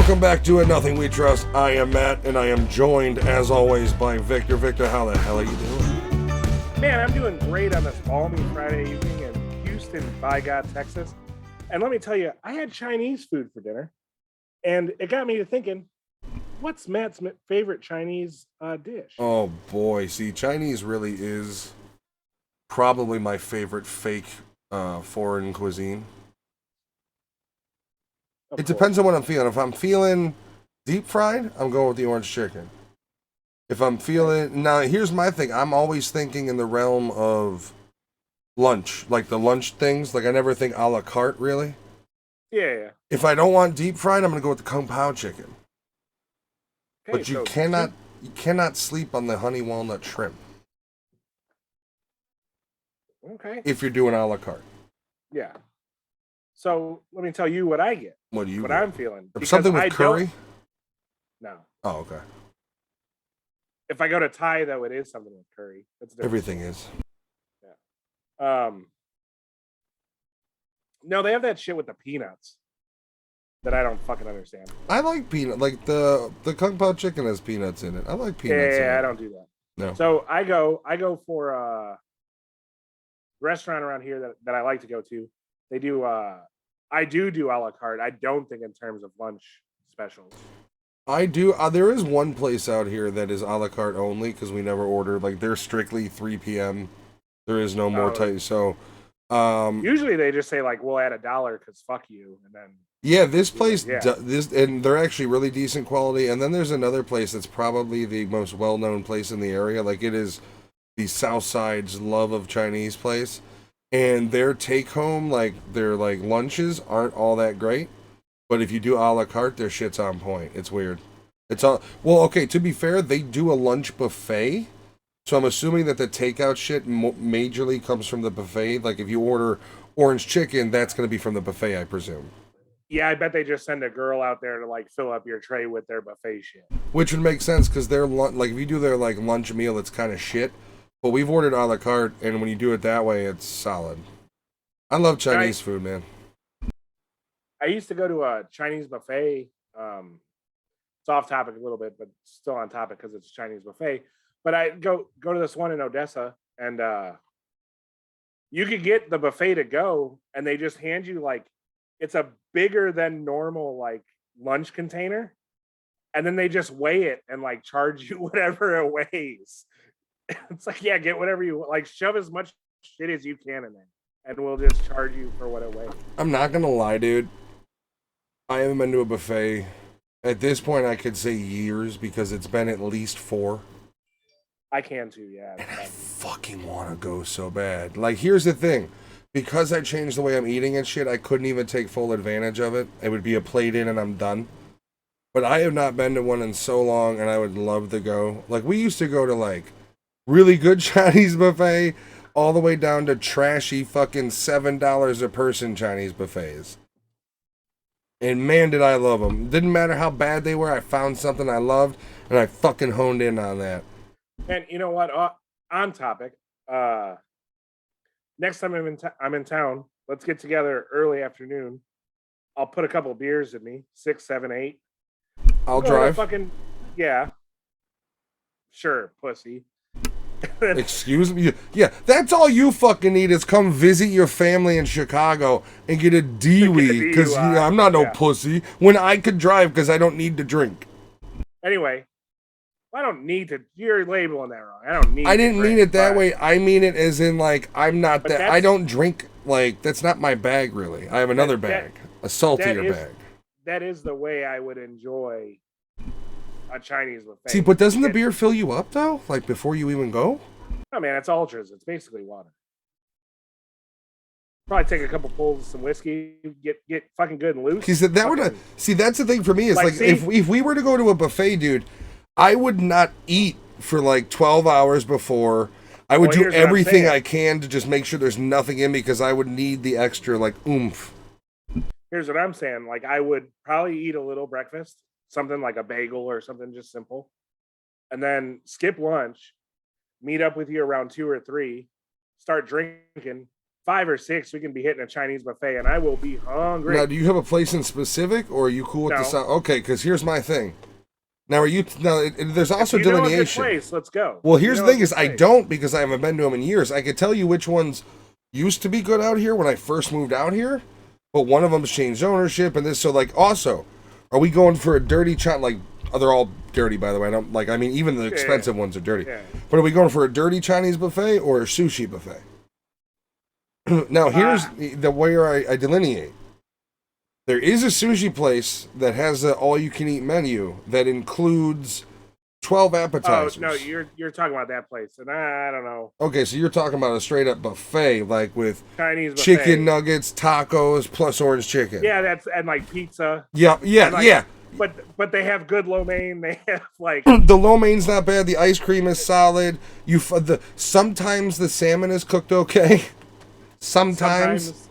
Welcome back to A Nothing We Trust. I am Matt, and I am joined, as always, by Victor. Victor, how the hell are you doing? Man, I'm doing great on this balmy Friday evening in Houston, by God, Texas. And let me tell you, I had Chinese food for dinner, and it got me to thinking, what's Matt's favorite Chinese dish? Oh boy, see, Chinese really is probably my favorite fake foreign cuisine. Of It course. depends on what I'm feeling. If I'm feeling deep fried, I'm going with the orange chicken. If I'm feeling now, here's my thing. I'm always thinking in the realm of lunch, like the lunch things. Like I never think a la carte, really. Yeah. If I don't want deep fried, I'm gonna go with the compound chicken. Okay, But you cannot sleep on the honey walnut shrimp Okay. if you're doing a la carte. Yeah. So let me tell you what I get. What do you What get? I'm feeling. Something with curry? No. Oh, okay. If I go to Thai, though, it is something with curry. That's different. Everything is. Yeah. No, they have that shit with the peanuts that I don't fucking understand. I like peanut. Like the kung pao chicken has peanuts in it. I like peanuts. Yeah, in I it. don't do that. No. So I go for a restaurant around here that I like to go to. They do I do a la carte. I don't think in terms of lunch specials. I do. There is one place out here that is a la carte only because we never order. Like they're strictly 3 p.m. There is no more type. So, usually they just say like we'll add $1 because fuck you, and then yeah, this place, yeah. and they're actually really decent quality. And then there's another place that's probably the most well-known place in the area. Like it is the South Side's love of Chinese place, and their take-home, like their like lunches, aren't all that great. But if you do a la carte, their shit's on point. It's weird. It's all well. Okay, to be fair, they do a lunch buffet, so I'm assuming that the takeout shit majorly comes from the buffet. Like if you order orange chicken, that's going to be from the buffet, I presume. Yeah, I bet they just send a girl out there to like fill up your tray with their buffet shit. Which would make sense because their like if you do their like lunch meal, it's kind of shit. But we've ordered a la carte, and when you do it that way, it's solid. I love Chinese food, man. I used to go to a Chinese buffet. It's off topic a little bit, but still on topic because it's a Chinese buffet. But I go to this one in Odessa, and you could get the buffet to go, and they just hand you like it's a bigger than normal like lunch container, and then they just weigh it and like charge you whatever it weighs. It's like, yeah, get whatever you like, shove as much shit as you can in there, and we'll just charge you for what it weighs. I'm not gonna lie, dude. I haven't been to a buffet. At this point, I could say years because it's been at least 4. I can too, yeah. And I fucking want to go so bad. Like, here's the thing. Because I changed the way I'm eating and shit, I couldn't even take full advantage of it. It would be a plate in and I'm done. But I have not been to one in so long, and I would love to go. Like, we used to go to, like, really good Chinese buffet all the way down to trashy fucking $7 a person Chinese buffets. And man, did I love them. Didn't matter how bad they were, I found something I loved, and I fucking honed in on that. And you know what? On topic. Next time I'm in town, let's get together early afternoon. I'll put a couple beers in me, 6, 7, 8. I'll drive. Fucking yeah. Sure, pussy. Excuse me? Yeah, that's all you fucking need is come visit your family in Chicago and get a DUI because I'm not no pussy when I could drive because I don't need to drink. Anyway, I don't need to. You're labeling that wrong. I don't need. I didn't mean it that way. I mean it as in like I'm not that. I don't drink. Like that's not my bag really. I have another bag, a saltier bag. That is the way I would enjoy a Chinese buffet. See, but doesn't the beer fill you up though? Like before you even go? Oh man, it's ultras. It's basically water. Probably take a couple pulls of some whiskey, get fucking good and loose. See, that's the thing for me is like if we were to go to a buffet, dude, I would not eat for like 12 hours before. I would do everything I can to just make sure there's nothing in me because I would need the extra like oomph. Here's what I'm saying. Like I would probably eat a little breakfast, something like a bagel or something just simple, and then skip lunch, meet up with you around 2 or 3, start drinking, 5 or 6, we can be hitting a Chinese buffet, and I will be hungry. Now, do you have a place in specific, or are you cool with No. the sound? Okay, because here's my thing. Now, are you now? There's also If you know a good delineation. place, let's go. Well, here's You the know a thing: is good I place. don't, because I haven't been to them in years. I could tell you which ones used to be good out here when I first moved out here, but one of them's changed ownership, and this. So, like, also, are we going for a dirty China? Like, they're all dirty, by the way. I don't like. I mean, even the expensive ones are dirty. Yeah. But are we going for a dirty Chinese buffet or a sushi buffet? Now, here's the where I delineate. There is a sushi place that has an all-you-can-eat menu that includes 12 appetizers. Oh no, you're talking about that place, and I don't know. Okay, so you're talking about a straight-up buffet, like with Chinese buffet. chicken nuggets, tacos, plus orange chicken. Yeah, that's and like pizza. Yeah, yeah, And, like, yeah. But they have good lo mein. They have like The lo mein's not bad. The ice cream is solid. Sometimes the salmon is cooked okay. Sometimes.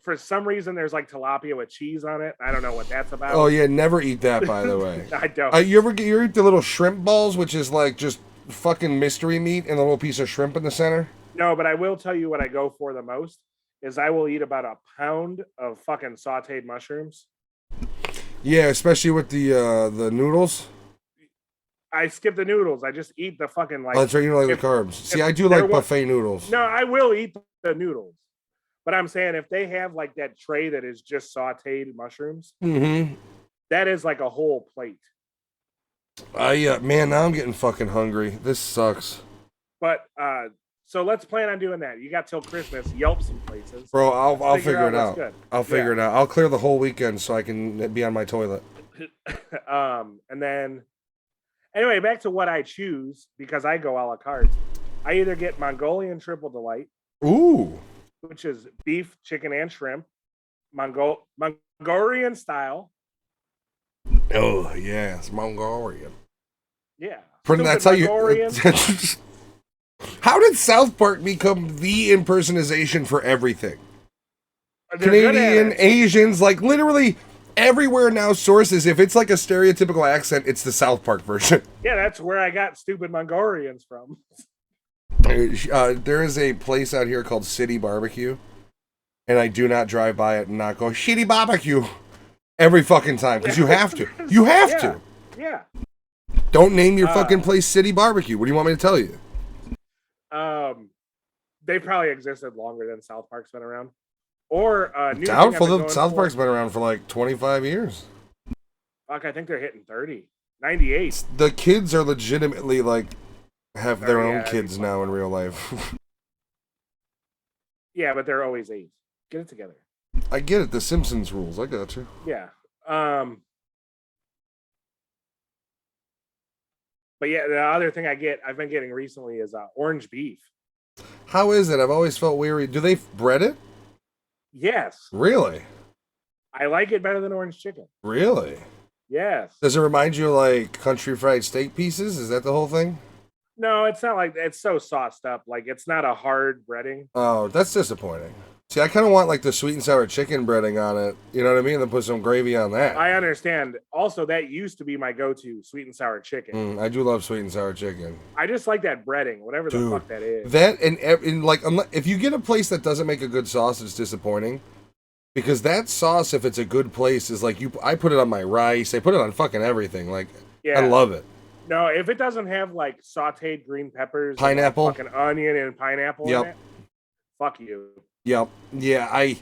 For some reason, there's like tilapia with cheese on it. I don't know what that's about. Oh yeah, never eat that. By the way, I don't. you eat the little shrimp balls, which is like just fucking mystery meat and a little piece of shrimp in the center? No, but I will tell you what I go for the most is I will eat about a pound of fucking sautéed mushrooms. Yeah, especially with the noodles. I skip the noodles. I just eat the fucking like. Oh, that's right. You don't like the carbs. See, I do like buffet noodles. No, I will eat the noodles. But I'm saying if they have like that tray that is just sautéed mushrooms, that is like a whole plate. Man, now I'm getting fucking hungry. This sucks. But so let's plan on doing that. You got till Christmas. Yelp some places. Bro, I'll figure it out. Good. I'll figure it out. I'll clear the whole weekend so I can be on my toilet. And then anyway, back to what I choose because I go a la carte. I either get Mongolian triple delight. Ooh. Which is beef, chicken, and shrimp, Mongolian style. Oh yeah, it's Mongolian. Yeah, That's how you. How did South Park become the impersonation for everything? Canadian, Asians, like literally everywhere now. Sources, if it's like a stereotypical accent, it's the South Park version. Yeah, that's where I got stupid Mongolians from. There is a place out here called City Barbecue, and I do not drive by it and not go shitty barbecue every fucking time because you have to. You have to. Yeah. Don't name your fucking place City Barbecue. What do you want me to tell you? They probably existed longer than South Park's been around. Or doubtful that South Park's been around for like 25 years. Fuck, I think they're hitting 30. 98. The kids are legitimately like have their own kids now in real life. Yeah, but they're always 8. Get it together. I get it. The Simpsons rules. I got you. Yeah. But yeah, the other thing I've been getting recently is orange beef. How is it? I've always felt weary. Do they bread it? Yes. Really? I like it better than orange chicken. Really? Yes. Does it remind you of like country fried steak pieces? Is that the whole thing? No, it's not like it's so sauced up. Like it's not a hard breading. Oh, that's disappointing. See, I kind of want like the sweet and sour chicken breading on it. You know what I mean? Then put some gravy on that. I understand. Also, that used to be my go-to, sweet and sour chicken. I do love sweet and sour chicken. I just like that breading, whatever the fuck that is. That and like if you get a place that doesn't make a good sauce, it's disappointing. Because that sauce, if it's a good place, is like I put it on my rice. I put it on fucking everything. Like I love it. No, if it doesn't have like sauteed green peppers, pineapple, and, like, fucking onion and pineapple in it, fuck you. Yep. Yeah,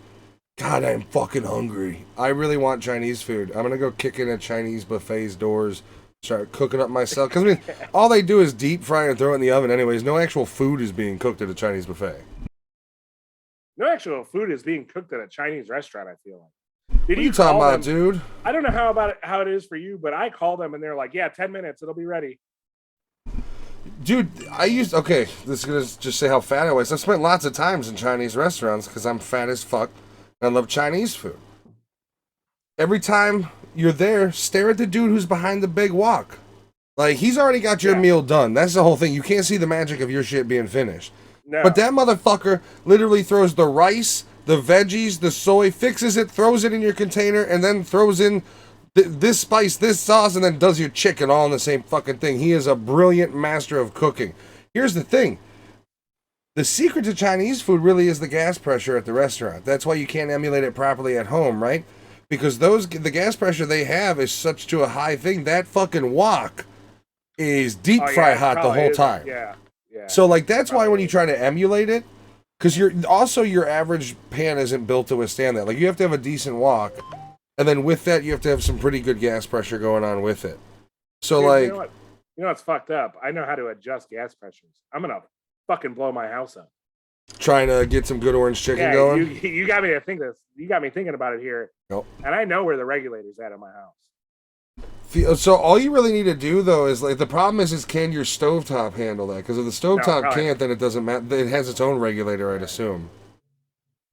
God, I'm fucking hungry. I really want Chinese food. I'm gonna go kick in a Chinese buffet's doors, start cooking up myself. Because I mean, all they do is deep fry and throw it in the oven. Anyways, no actual food is being cooked at a Chinese buffet. No actual food is being cooked at a Chinese restaurant. I feel like. What are you talking about, dude? I don't know how it is for you, but I call them and they're like, "Yeah, 10 minutes, it'll be ready." Dude, this is gonna just say how fat I was. I've spent lots of times in Chinese restaurants because I'm fat as fuck and I love Chinese food. Every time you're there, stare at the dude who's behind the big wok. Like, he's already got your meal done. That's the whole thing. You can't see the magic of your shit being finished. No. But that motherfucker literally throws the rice, the veggies, the soy, fixes it, throws it in your container, and then throws in this spice, this sauce, and then does your chicken all in the same fucking thing. He is a brilliant master of cooking. Here's the thing. The secret to Chinese food really is the gas pressure at the restaurant. That's why you can't emulate it properly at home, right? Because the gas pressure they have is such to a high thing. That fucking wok is deep fry hot the whole time. Yeah, yeah. So like that's why when you try to emulate it, because your average pan isn't built to withstand that. Like you have to have a decent wok, and then with that you have to have some pretty good gas pressure going on with it. So like, you know what's fucked up? I know how to adjust gas pressures. I'm gonna fucking blow my house up. Trying to get some good orange chicken going. You got me to think this. You got me thinking about it here. Nope. And I know where the regulator's at in my house. So all you really need to do though is like the problem is can your stovetop handle that? Because if the stovetop can't, then it doesn't matter. It has its own regulator, I'd assume.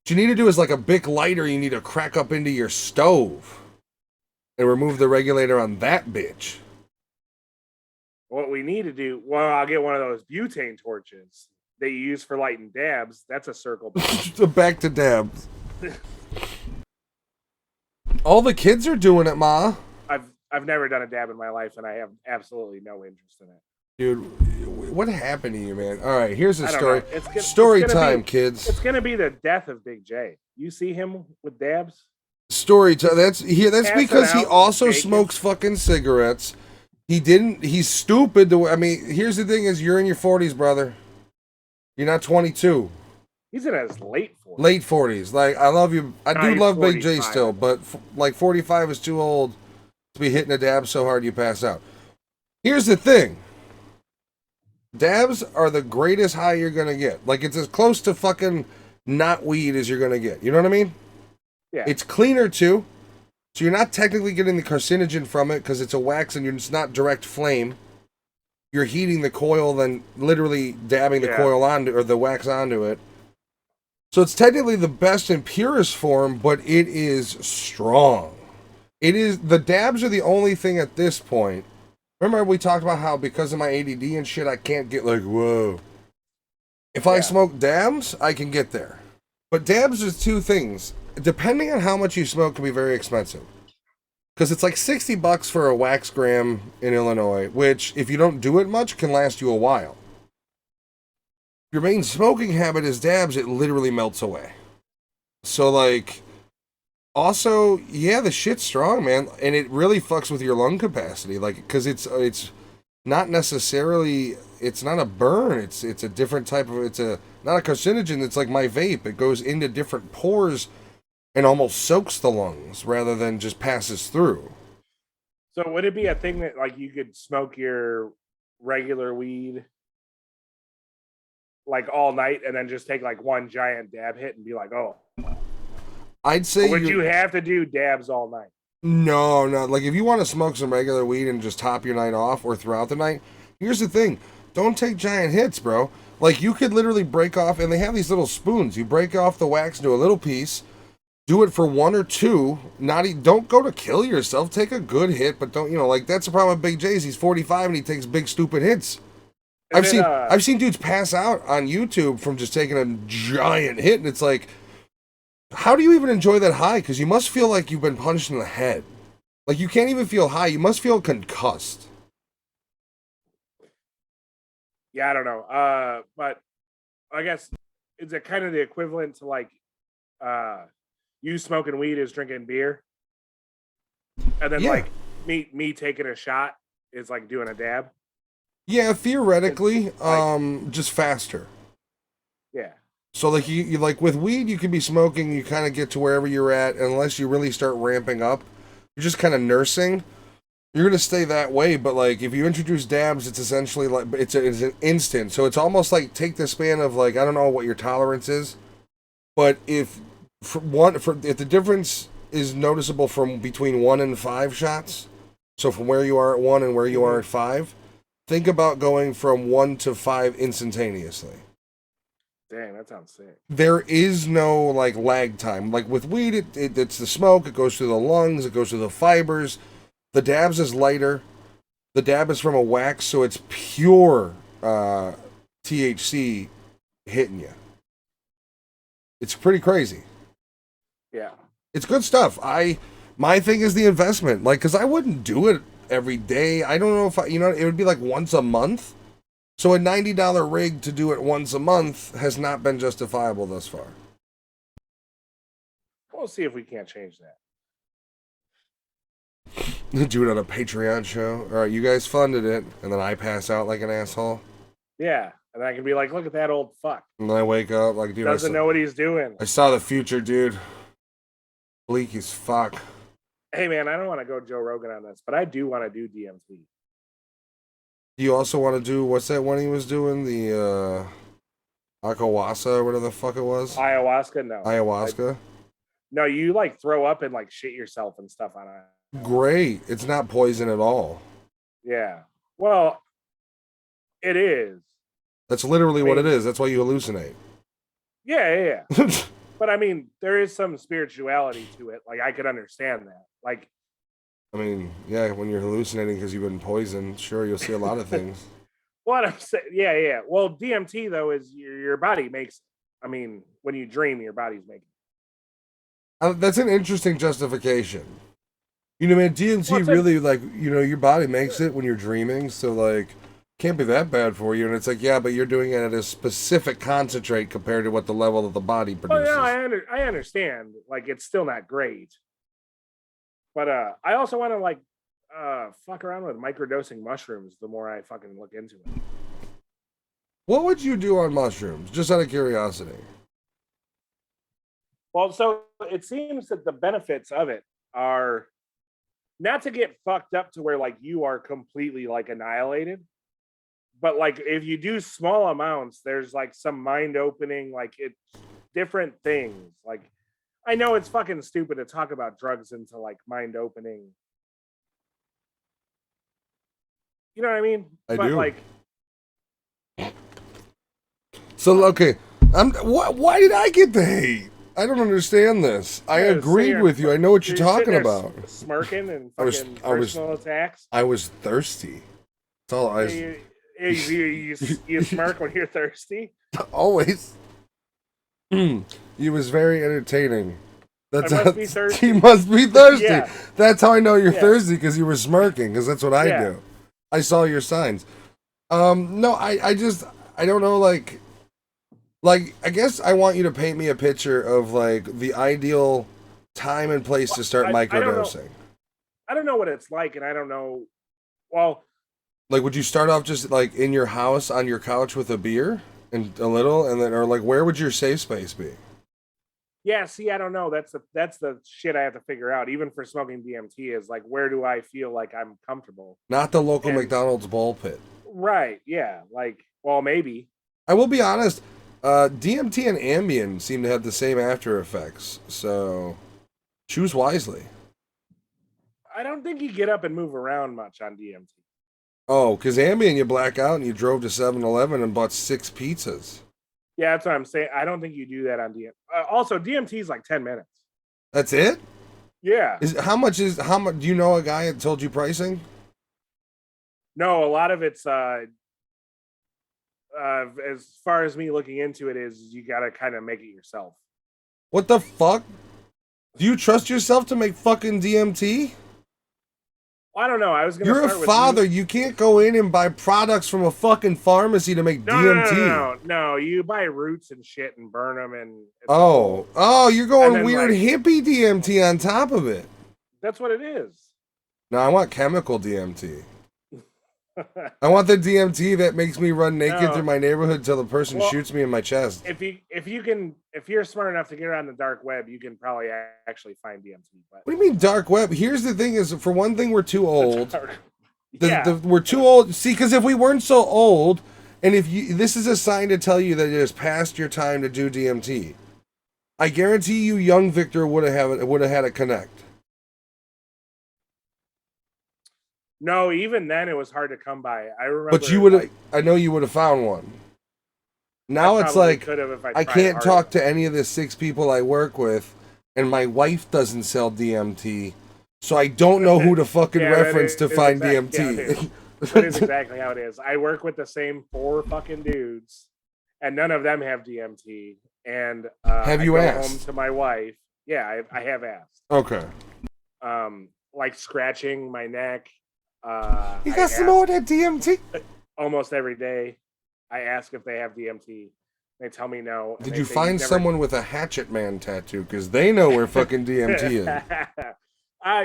What you need to do is like a Bic lighter. You need to crack up into your stove and remove the regulator on that bitch. What we need to do, well, I'll get one of those butane torches that you use for lighting dabs. That's a circle. Back to dabs. All the kids are doing it, Ma. I've never done a dab in my life, and I have absolutely no interest in it. Dude, what happened to you, man? All right, here's a story. Story time, kids. It's gonna be the death of Big J. You see him with dabs? Story time. That's because he also smokes fucking cigarettes. He's stupid. Here's the thing is you're in your 40s, brother. You're not 22. He's in his late 40s. Late 40s. Like, I love you. I do love Big J still, but like 45 is too old to be hitting a dab so hard you pass out. Here's the thing. Dabs are the greatest high you're going to get. Like, it's as close to fucking not weed as you're going to get. You know what I mean? Yeah. It's cleaner, too. So you're not technically getting the carcinogen from it because it's a wax and it's not direct flame. You're heating the coil, then literally dabbing the coil onto or the wax onto it. So it's technically the best and purest form, but it is strong. The dabs are the only thing at this point. Remember we talked about how because of my ADD and shit, I can't get like, whoa. If I smoke dabs, I can get there. But dabs is two things. Depending on how much you smoke, can be very expensive. Because it's like $60 for a wax gram in Illinois, which, if you don't do it much, can last you a while. If your main smoking habit is dabs, it literally melts away. So, like, also, yeah, the shit's strong, man. And it really fucks with your lung capacity. Like, because it's not necessarily, it's not a burn. It's a different type of, not a carcinogen. It's like my vape. It goes into different pores and almost soaks the lungs rather than just passes through. So would it be a thing that like you could smoke your regular weed like all night and then just take like one giant dab hit and be like, oh? I'd say. Or would you have to do dabs all night? No. Like if you want to smoke some regular weed and just top your night off or throughout the night, here's the thing. Don't take giant hits, bro. Like you could literally break off, and they have these little spoons. You break off the wax into a little piece. Do it for one or two. Don't go to kill yourself. Take a good hit, but don't, like that's the problem with Big J's. He's 45 and he takes big stupid hits. I've seen dudes pass out on YouTube from just taking a giant hit, and it's like, how do you even enjoy that high? Because you must feel like you've been punched in the head. Like you can't even feel high. You must feel concussed. Yeah, I don't know. But I guess is it kind of the equivalent to like you smoking weed is drinking beer, and then like me taking a shot is like doing a dab. Yeah, theoretically, just faster. Yeah. So like you like with weed, you can be smoking. You kind of get to wherever you're at, unless you really start ramping up. You're just kind of nursing. You're gonna stay that way, but like if you introduce dabs, it's essentially like it's an instant. So it's almost like take the span of like I don't know what your tolerance is, but if the difference is noticeable from between 1 and 5 shots, so from where you are at 1 and where you are at 5, think about going from 1 to 5 instantaneously. Dang, that sounds sick. There is no like lag time. Like with weed, it's the smoke. It goes through the lungs. It goes through the fibers. The dabs is lighter. The dab is from a wax, so it's pure THC hitting you. It's pretty crazy. Yeah. It's good stuff. My thing is the investment. Like, because I wouldn't do it every day. I don't know if it would be like once a month. So a $90 rig to do it once a month has not been justifiable thus far. We'll see if we can't change that. Do it on a Patreon show. All right, you guys funded it, and then I pass out like an asshole. Yeah, and I can be like, look at that old fuck. And then I wake up like, dude, doesn't know what he's doing. I saw the future, dude. Bleak as fuck. Hey man, I don't want to go Joe Rogan on this, but I do want to do DMT. You also want to do, what's that one he was doing? The Ayahuasca or whatever the fuck it was? Ayahuasca? No. Ayahuasca? No, you like throw up and like shit yourself and stuff on it. Great. It's not poison at all. Yeah. Well, it is. That's literally what it is. That's why you hallucinate. Yeah. But I mean, there is some spirituality to it. Like I could understand that. Like, I mean, yeah, when you're hallucinating because you've been poisoned, sure, you'll see a lot of things. what I'm saying, yeah. Well, DMT though is your body makes. I mean, when you dream, your body's making. That's an interesting justification. You know, man, DMT really, like, you know, your body makes it when you're dreaming, so, like, can't be that bad for you. And it's like, yeah, but you're doing it at a specific concentrate compared to what the level of the body produces. Oh, yeah, I understand. Like, it's still not great. But I also want to, like, fuck around with microdosing mushrooms the more I fucking look into it. What would you do on mushrooms, just out of curiosity? Well, so it seems that the benefits of it are not to get fucked up to where like you are completely like annihilated, but like if you do small amounts, there's like some mind opening, like it's different things. Like I know it's fucking stupid to talk about drugs into like mind opening. You know what I mean? I do. Like, so okay, why did I get the hate? I don't understand this. I agreed with you. I know what you're talking about. Smirking and fucking personal attacks. I was thirsty. That's all you smirk when you're thirsty? Always. He was very entertaining. That's I must be thirsty. He must be thirsty. Yeah. That's how I know you're thirsty, because you were smirking, because that's what I Yeah. do. I saw your signs. No, I don't know, like, I guess I want you to paint me a picture of, like, the ideal time and place to start microdosing. I don't know what it's like, and I don't know. Well, like, would you start off just, like, in your house on your couch with a beer and a little, and then, or, like, where would your safe space be? Yeah, see, I don't know. That's the shit I have to figure out. Even for smoking DMT, is like, where do I feel like I'm comfortable? Not the local McDonald's ball pit. Right, yeah. Like, well, maybe. I will be honest, DMT and Ambien seem to have the same after effects, so choose wisely. I don't think you get up and move around much on DMT. Oh, because Ambien, you black out and you drove to 7-Eleven and bought 6 pizzas. Yeah, that's what I'm saying. I don't think you do that on DMT. Also, DMT is like 10 minutes. That's it? Yeah. How much? Do you know a guy that told you pricing? No, a lot of it's as far as me looking into it is you got to kind of make it yourself. What the fuck? Do you trust yourself to make fucking DMT? I don't know. I was gonna. You're a father. You can't go in and buy products from a fucking pharmacy to make DMT. No. You buy roots and shit and burn them and. You're going weird hippie DMT on top of it. That's what it is. No, I want chemical DMT. I want the DMT that makes me run naked through my neighborhood till the person shoots me in my chest. If you're smart enough to get on the dark web, you can probably actually find DMT. But what do you mean dark web? Here's the thing: is for one thing, we're too old. Yeah. We're too old. See, because if we weren't so old, and this is a sign to tell you that it is past your time to do DMT. I guarantee you, young Victor would have had a connect. No, even then it was hard to come by. I remember. But you would have. I know you would have found one. Now it's like I can't talk to any of the 6 people I work with, and my wife doesn't sell DMT, so I don't know who to fucking reference to find DMT. That is exactly how it is. I work with the same 4 fucking dudes, and none of them have DMT. And have you asked? Home to my wife. Yeah, I have asked. Okay. Like scratching my neck. You got some more of that DMT? Almost every day. I ask if they have DMT. They tell me no. And Did they you say, find "You've never-" someone with a Hatchet Man tattoo? Because they know where fucking DMT is.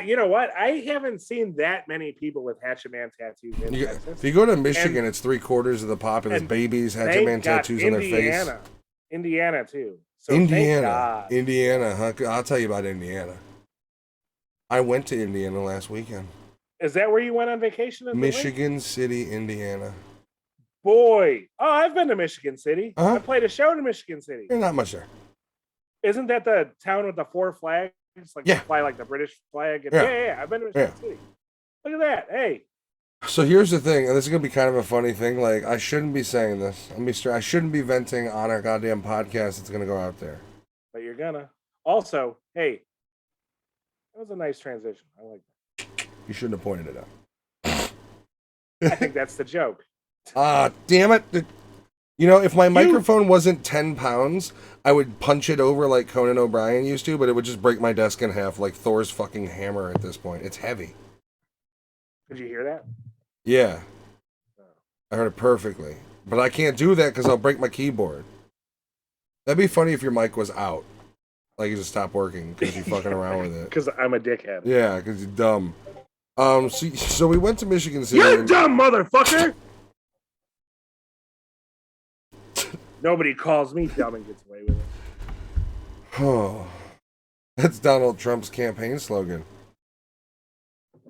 You know what? I haven't seen that many people with Hatchet Man tattoos in Texas. If you go to Michigan, it's 3/4 of the populace babies Hatchet Man tattoos on their face. Indiana too. So Indiana, huh? I'll tell you about Indiana. I went to Indiana last weekend. Is that where you went on vacation? Michigan City, Indiana. Boy, I've been to Michigan City. Uh-huh. I played a show in Michigan City. You're not much there. Isn't that the town with the 4 flags? Like they fly like the British flag. And yeah. I've been to Michigan City. Look at that. Hey. So here's the thing, and this is gonna be kind of a funny thing. Like, I shouldn't be saying this. I shouldn't be venting on a goddamn podcast that's gonna go out there. But you're gonna. Also, hey, that was a nice transition. I like that. You shouldn't have pointed it out. I think that's the joke. Damn it. You know, if my microphone wasn't 10 pounds, I would punch it over like Conan O'Brien used to, but it would just break my desk in half like Thor's fucking hammer at this point. It's heavy. Did you hear that? Yeah. I heard it perfectly. But I can't do that because I'll break my keyboard. That'd be funny if your mic was out. Like you just stopped working because you're fucking around with it. Because I'm a dickhead. Yeah, because you're dumb. So we went to Michigan City. You're dumb, motherfucker! Nobody calls me dumb and gets away with it. Oh, that's Donald Trump's campaign slogan.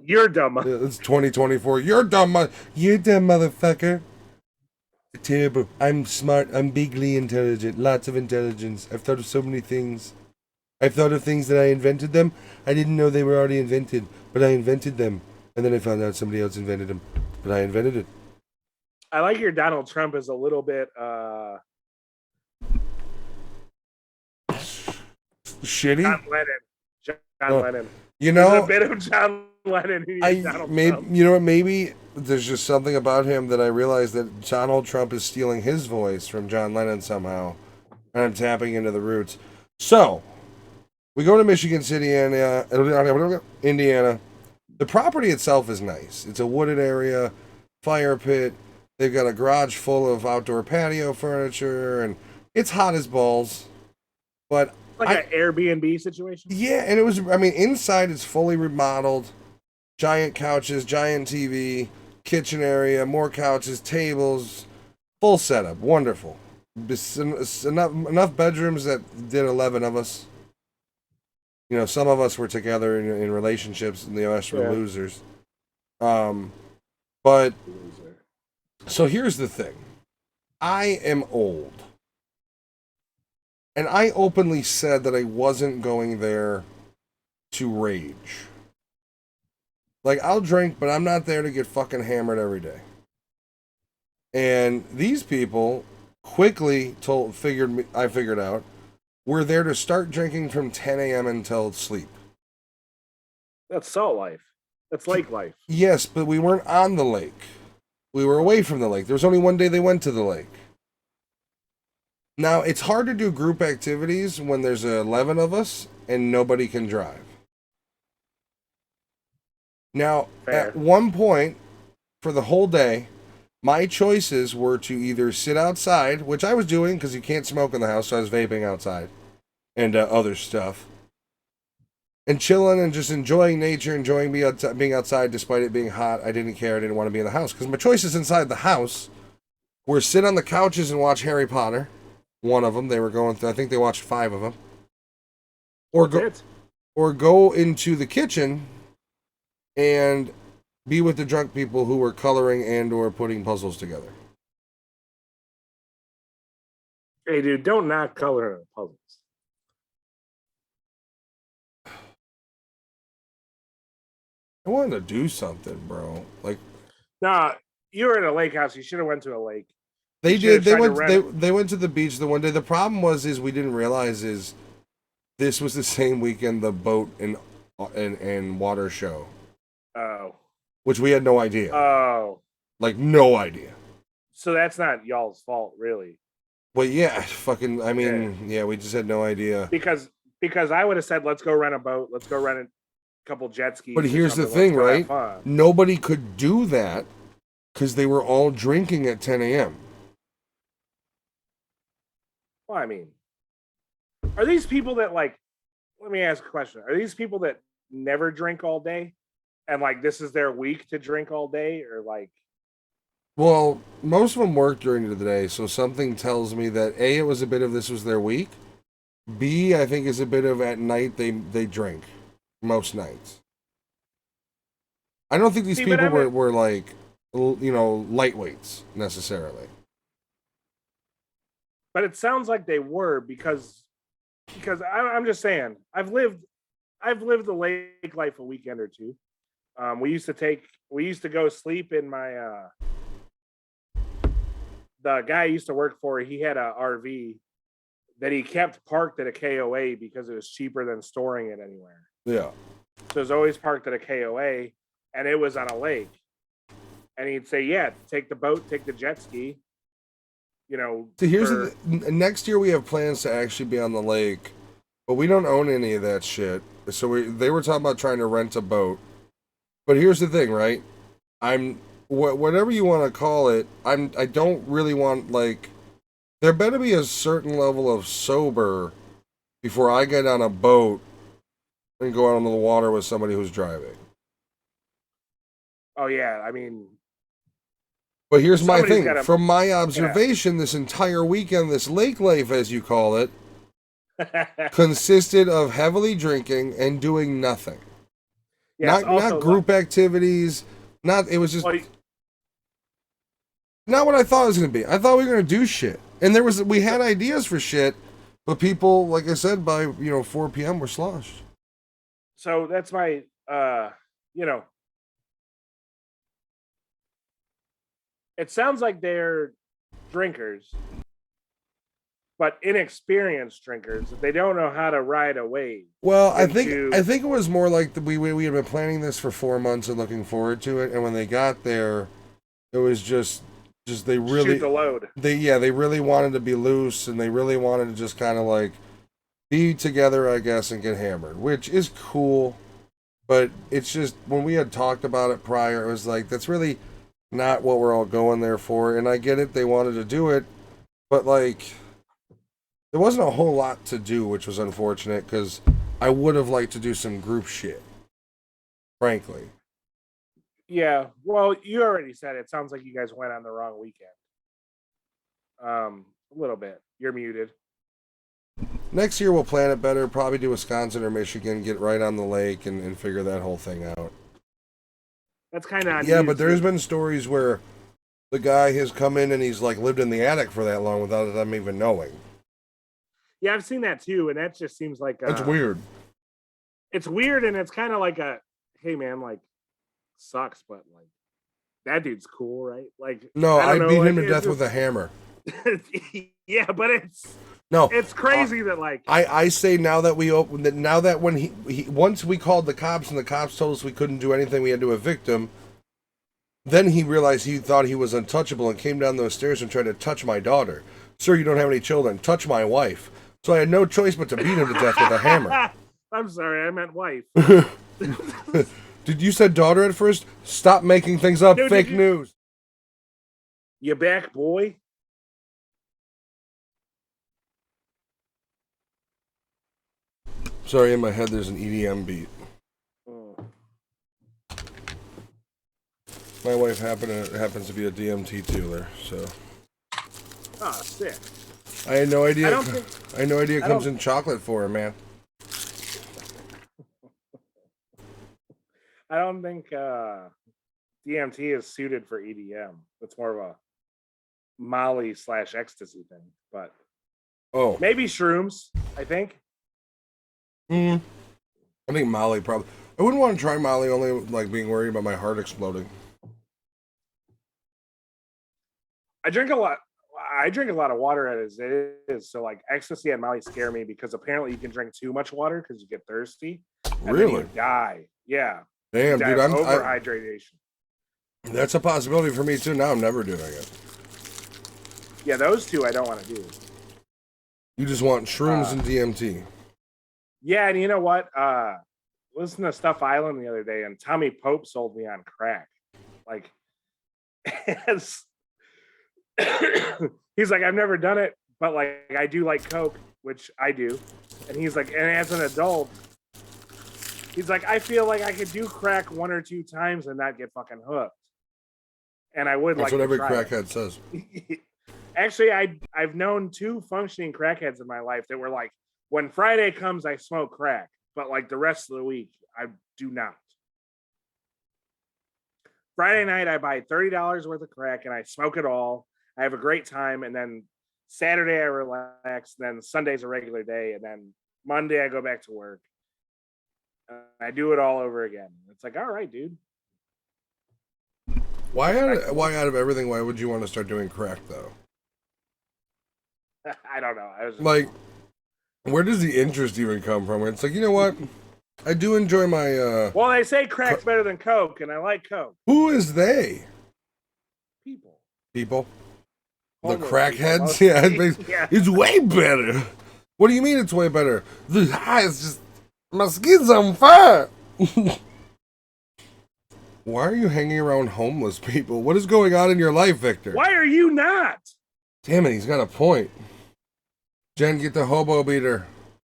You're dumb. It's 2024. You're dumb, motherfucker. Terrible. I'm smart. I'm bigly intelligent. Lots of intelligence. I've thought of so many things. I've thought of things that I invented them. I didn't know they were already invented, but I invented them. And then I found out somebody else invented them, but I invented it. I like your Donald Trump is a little bit shitty. John Lennon. You know, there's a bit of John Lennon. You know what? Maybe there's just something about him that I realized that Donald Trump is stealing his voice from John Lennon somehow, and I'm tapping into the roots. So we go to Michigan City and Indiana. The property itself is nice. It's a wooded area, fire pit. They've got a garage full of outdoor patio furniture, and it's hot as balls. But like an Airbnb situation? Yeah, and it was, inside it's fully remodeled. Giant couches, giant TV, kitchen area, more couches, tables, full setup. Wonderful. Enough bedrooms that did 11 of us. You know, some of us were together in relationships, and the rest were losers. But, so here's the thing. I am old. And I openly said that I wasn't going there to rage. Like, I'll drink, but I'm not there to get fucking hammered every day. And these people quickly I figured out, we're there to start drinking from 10 a.m. until sleep. That's salt life. That's lake life. Yes, but we weren't on the lake. We were away from the lake. There was only one day they went to the lake. Now, it's hard to do group activities when there's 11 of us and nobody can drive. Now, at one point, for the whole day, my choices were to either sit outside, which I was doing because you can't smoke in the house, so I was vaping outside, and other stuff, and chilling and just enjoying nature, enjoying being outside despite it being hot. I didn't care. I didn't want to be in the house because my choices inside the house were sit on the couches and watch Harry Potter. One of them, they were going through, I think they watched 5 of them. Or go into the kitchen and be with the drunk people who were coloring and or putting puzzles together. Hey, dude, don't knock color in puzzles. I wanted to do something, bro. Like, nah, you were at a lake house. You should have went to a lake. They did. They went to the beach the one day. The problem was we didn't realize this was the same weekend the boat and water show. Oh. Which we had no idea. Oh. Like, no idea. So that's not y'all's fault, really. Well, yeah, we just had no idea. Because I would have said, let's go rent a boat. Let's go rent a couple jet skis. But here's the thing, right? Nobody could do that because they were all drinking at 10 a.m. Well, I mean, are these people that like? Let me ask a question. Are these people that never drink all day, and like this is their week to drink all day, or like? Well, most of them work during the day, so something tells me that A, it was a bit of this was their week. B, I think is a bit of at night they drink most nights. I don't think these See, but people I mean, were like lightweights necessarily. but it sounds like they were because I'm just saying I've lived the lake life a weekend or two. We used to go sleep in my the guy I used to work for. He had a RV that he kept parked at a KOA because it was cheaper than storing it anywhere. Yeah. So it was always parked at a KOA, and it was on a lake. And he'd say, "Yeah, take the boat, take the jet ski." So here's for, next year we have plans to actually be on the lake, but we don't own any of that shit. So they were talking about trying to rent a boat. But here's the thing, right? Whatever you want to call it. I don't really want like there better be a certain level of sober before I get on a boat and go out on the water with somebody who's driving. oh yeah, I mean, But here's my somebody's thing. got to. From my observation, this entire weekend, this lake life, as you call it, consisted of heavily drinking and doing nothing. Yes, Not group activities. It was just well, not what I thought it was going to be. I thought we were going to do shit. And we had ideas for shit, but people, like I said, by 4 p.m. were sloshed. so that's my it sounds like they're drinkers, but inexperienced drinkers. They don't know how to ride a wave. Well, I think it was more like we had been planning this for 4 months and looking forward to it, and when they got there, it was just they really shoot the load. They really wanted to be loose, and they really wanted to just kind of like be together, I guess, and get hammered, which is cool. But it's just when we had talked about it prior, it was like that's really not what we're all going there for. And I get it, they wanted to do it, but like there wasn't a whole lot to do, which was unfortunate because I would have liked to do some group shit, frankly. Yeah, well, you already said it. Sounds like you guys went on the wrong weekend. A little bit. You're muted. Next year we'll plan it better, probably do Wisconsin or Michigan, get right on the lake and figure that whole thing out. That's kind of yeah, but there's been stories where the guy has come in and he's like lived in the attic for that long without them even knowing. Yeah, I've seen that too, and that just seems like that's weird. It's weird, and it's kind of like hey man, like sucks, but like that dude's cool, right? Like no, I beat him to death just... with a hammer. Yeah, but no, it's crazy that like I say now that we opened that now that when he once we called the cops and the cops told us we couldn't do anything, we had to evict him. Then he realized he thought he was untouchable and came down those stairs and tried to touch my daughter. Sir, you don't have any children. Touch my wife. So I had no choice but to beat him to death with a hammer. I'm sorry, I meant wife. Did you said daughter at first? Stop making things up. Dude, fake news. You back, boy? Sorry, in my head there's an EDM beat. My wife happens to be a DMT dealer, so. Oh, sick. I had no idea. I had no idea it comes in chocolate for her, man. I don't think DMT is suited for EDM. It's more of a Molly / ecstasy thing, but maybe shrooms. I think. I think Molly probably. I wouldn't want to try Molly only like being worried about my heart exploding. I drink a lot of water as it is, so like ecstasy and Molly scare me because apparently you can drink too much water because you get thirsty. And really? Then you die. Yeah. Damn, dude, I'm overhydration. That's a possibility for me too. Now I'm never doing it. Yeah, those two I don't want to do. You just want shrooms and DMT. Yeah, and you know what? Listen to Stuff Island the other day, and Tommy Pope sold me on crack. Like, he's like, I've never done it, but like I do like Coke, which I do. And he's like, and as an adult, he's like, I feel like I could do crack 1 or 2 times and not get fucking hooked. And I would That's like what every to try crackhead says. Actually, I've known 2 functioning crackheads in my life that were like, when Friday comes, I smoke crack, but like the rest of the week, I do not. Friday night, I buy $30 worth of crack and I smoke it all. I have a great time, and then Saturday I relax. Then Sunday's a regular day, and then Monday I go back to work. I do it all over again. It's like, all right, dude. Why out of everything? Why would you want to start doing crack though? I don't know. I was Like, where does the interest even come from? It's like, you know what? I do enjoy my. Well, they say crack's better than Coke, and I like Coke. Who is they? People. People. The Homeless crackheads? people, Yeah, it's way better. What do you mean it's way better? The eyes just, my skin's on fire. Why are you hanging around homeless people? What is going on in your life, Victor? Why are you not? Damn it, he's got a point. Jen, get the hobo beater.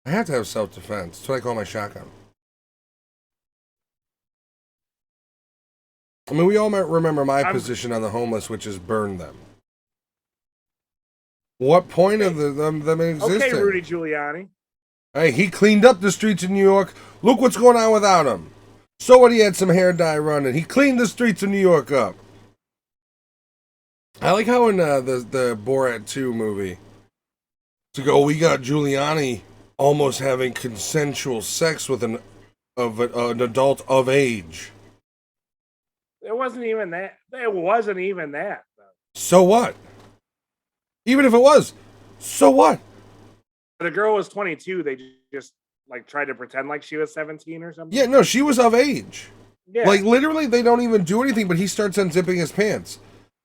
I have to have self-defense. That's what I call my shotgun. I mean, we all might remember my position on the homeless, which is burn them. What point of them existing? Okay, Rudy Giuliani. Hey, he cleaned up the streets of New York. Look what's going on without him. So what? He had some hair dye running. He cleaned the streets of New York up. I like how in the Borat 2 movie, to go, we got Giuliani almost having consensual sex with an adult of age. It wasn't even that. It wasn't even that. Though. So what? Even if it was, so what? The girl was 22. They just like tried to pretend like she was 17 or something. Yeah, no, she was of age. Yeah. Like literally, they don't even do anything, but he starts unzipping his pants.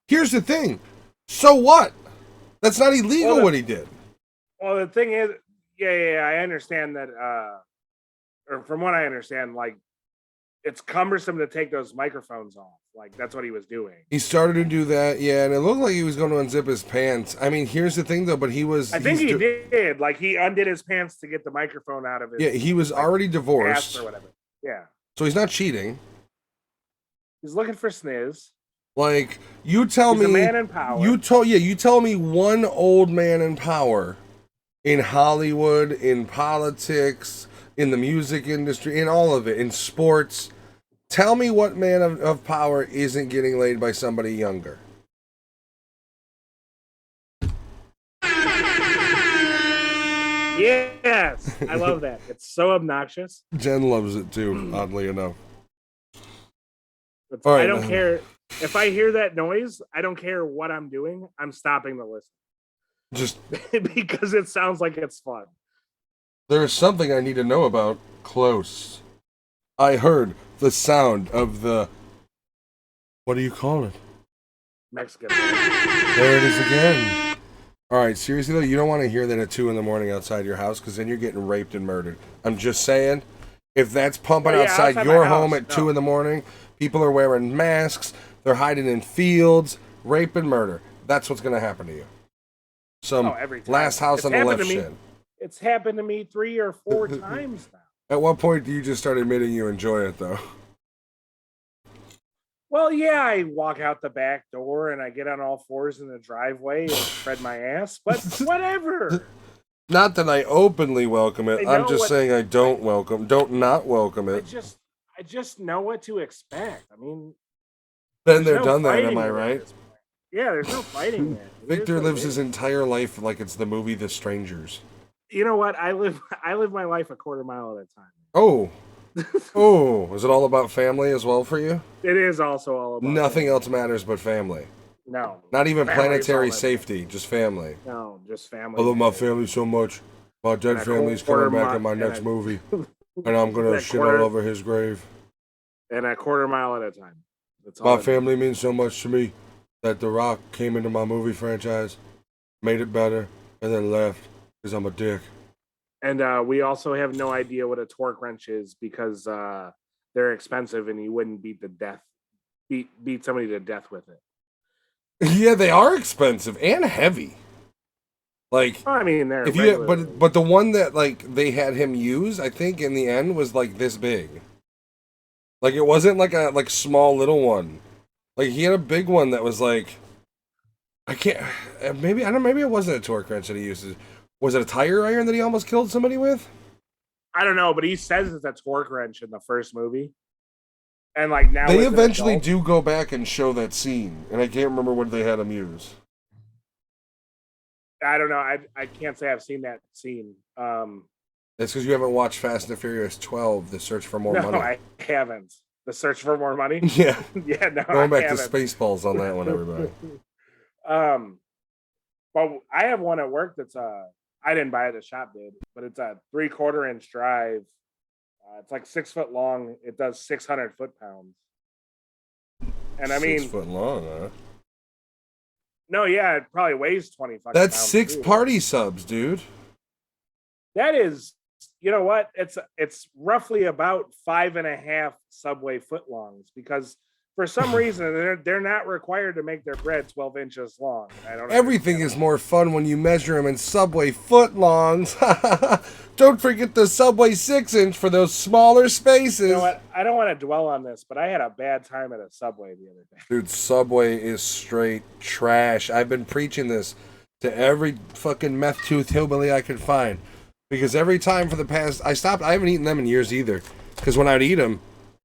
Here's the thing. So what? That's not illegal what he did. Well, the thing is, yeah, I understand that. Or from what I understand, like it's cumbersome to take those microphones off. Like that's what he was doing. He started to do that, yeah, and it looked like he was going to unzip his pants. I mean, here's the thing, though, but he was. I think he did. Like he undid his pants to get the microphone out of his. Yeah, he was already divorced or whatever. Yeah. So he's not cheating. He's looking for sniz. Like you tell me, a man in power. You tell me one old man in power in Hollywood, in politics, in the music industry, in all of it, in sports. Tell me what man of power isn't getting laid by somebody younger. Yes, I love that. It's so obnoxious. Jen loves it too, oddly enough. All right, I don't care. If I hear that noise, I don't care what I'm doing. I'm stopping the listen. Just because it sounds like it's fun. There is something I need to know about close. I heard the sound of the... What do you call it? Mexican. There it is again. Alright, seriously though, you don't want to hear that at 2 a.m. outside your house, because then you're getting raped and murdered. I'm just saying, if that's pumping outside your home at 2 a.m, people are wearing masks, they're hiding in fields, rape and murder. That's what's going to happen to you. Every time. Last house on the left shit. It's happened to me 3 or 4 times now. At what point do you just start admitting you enjoy it, though? Well, yeah, I walk out the back door and I get on all fours in the driveway and spread my ass, but whatever. Not that I openly welcome it. I'm just saying I don't not welcome it. I just know what to expect. I mean, been there, done that, am I right? Yeah, there's no fighting there. Victor lives his entire life like it's the movie The Strangers. You know what? I live my life a quarter mile at a time. Oh. Oh, is it all about family as well for you? It is also all about nothing else matters but family. No. Not even planetary safety, just family. No, just family. I love my family so much. My dead family's coming back in my next movie. And I'm going to shit all over his grave. And a quarter mile at a time. That's all my family means so much to me that The Rock came into my movie franchise, made it better, and then left because I'm a dick. And we also have no idea what a torque wrench is because they're expensive and you wouldn't beat somebody to death with it. Yeah, they are expensive and heavy. Like, I mean, they're if you but the one that like they had him use, I think in the end was like this big. Like it wasn't like a like small little one. Like he had a big one that was like I can't maybe I don't maybe it wasn't a torque wrench that he uses. Was it a tire iron that he almost killed somebody with? I don't know, but he says it's a torque wrench in the first movie. And like now they eventually do go back and show that scene, and I can't remember what they had him use. I don't know. I can't say I've seen that scene. That's because you haven't watched Fast and Furious 12, The Search for More Money. No, I haven't. The Search for More Money? Yeah. Yeah, no. Going back to Spaceballs on that one, everybody. Well, I have one at work that's I didn't buy it, the shop did, but it's a 3/4 inch drive. It's like 6 foot long. It does 600 foot-pounds. And I mean 6 foot long, huh? No, yeah, it probably weighs 25 That's pounds 6 too. party subs, dude. That is, you know what? It's roughly about 5.5 Subway footlongs because for some reason they're not required to make their bread 12 inches long. I don't. Everything is more fun when you measure them in Subway footlongs. Don't forget the Subway 6-inch for those smaller spaces. You know what? I don't want to dwell on this, but I had a bad time at a Subway the other day. Dude, Subway is straight trash. I've been preaching this to every fucking meth tooth hillbilly I could find. Because every time for the past... I haven't eaten them in years either. Because when I'd eat them,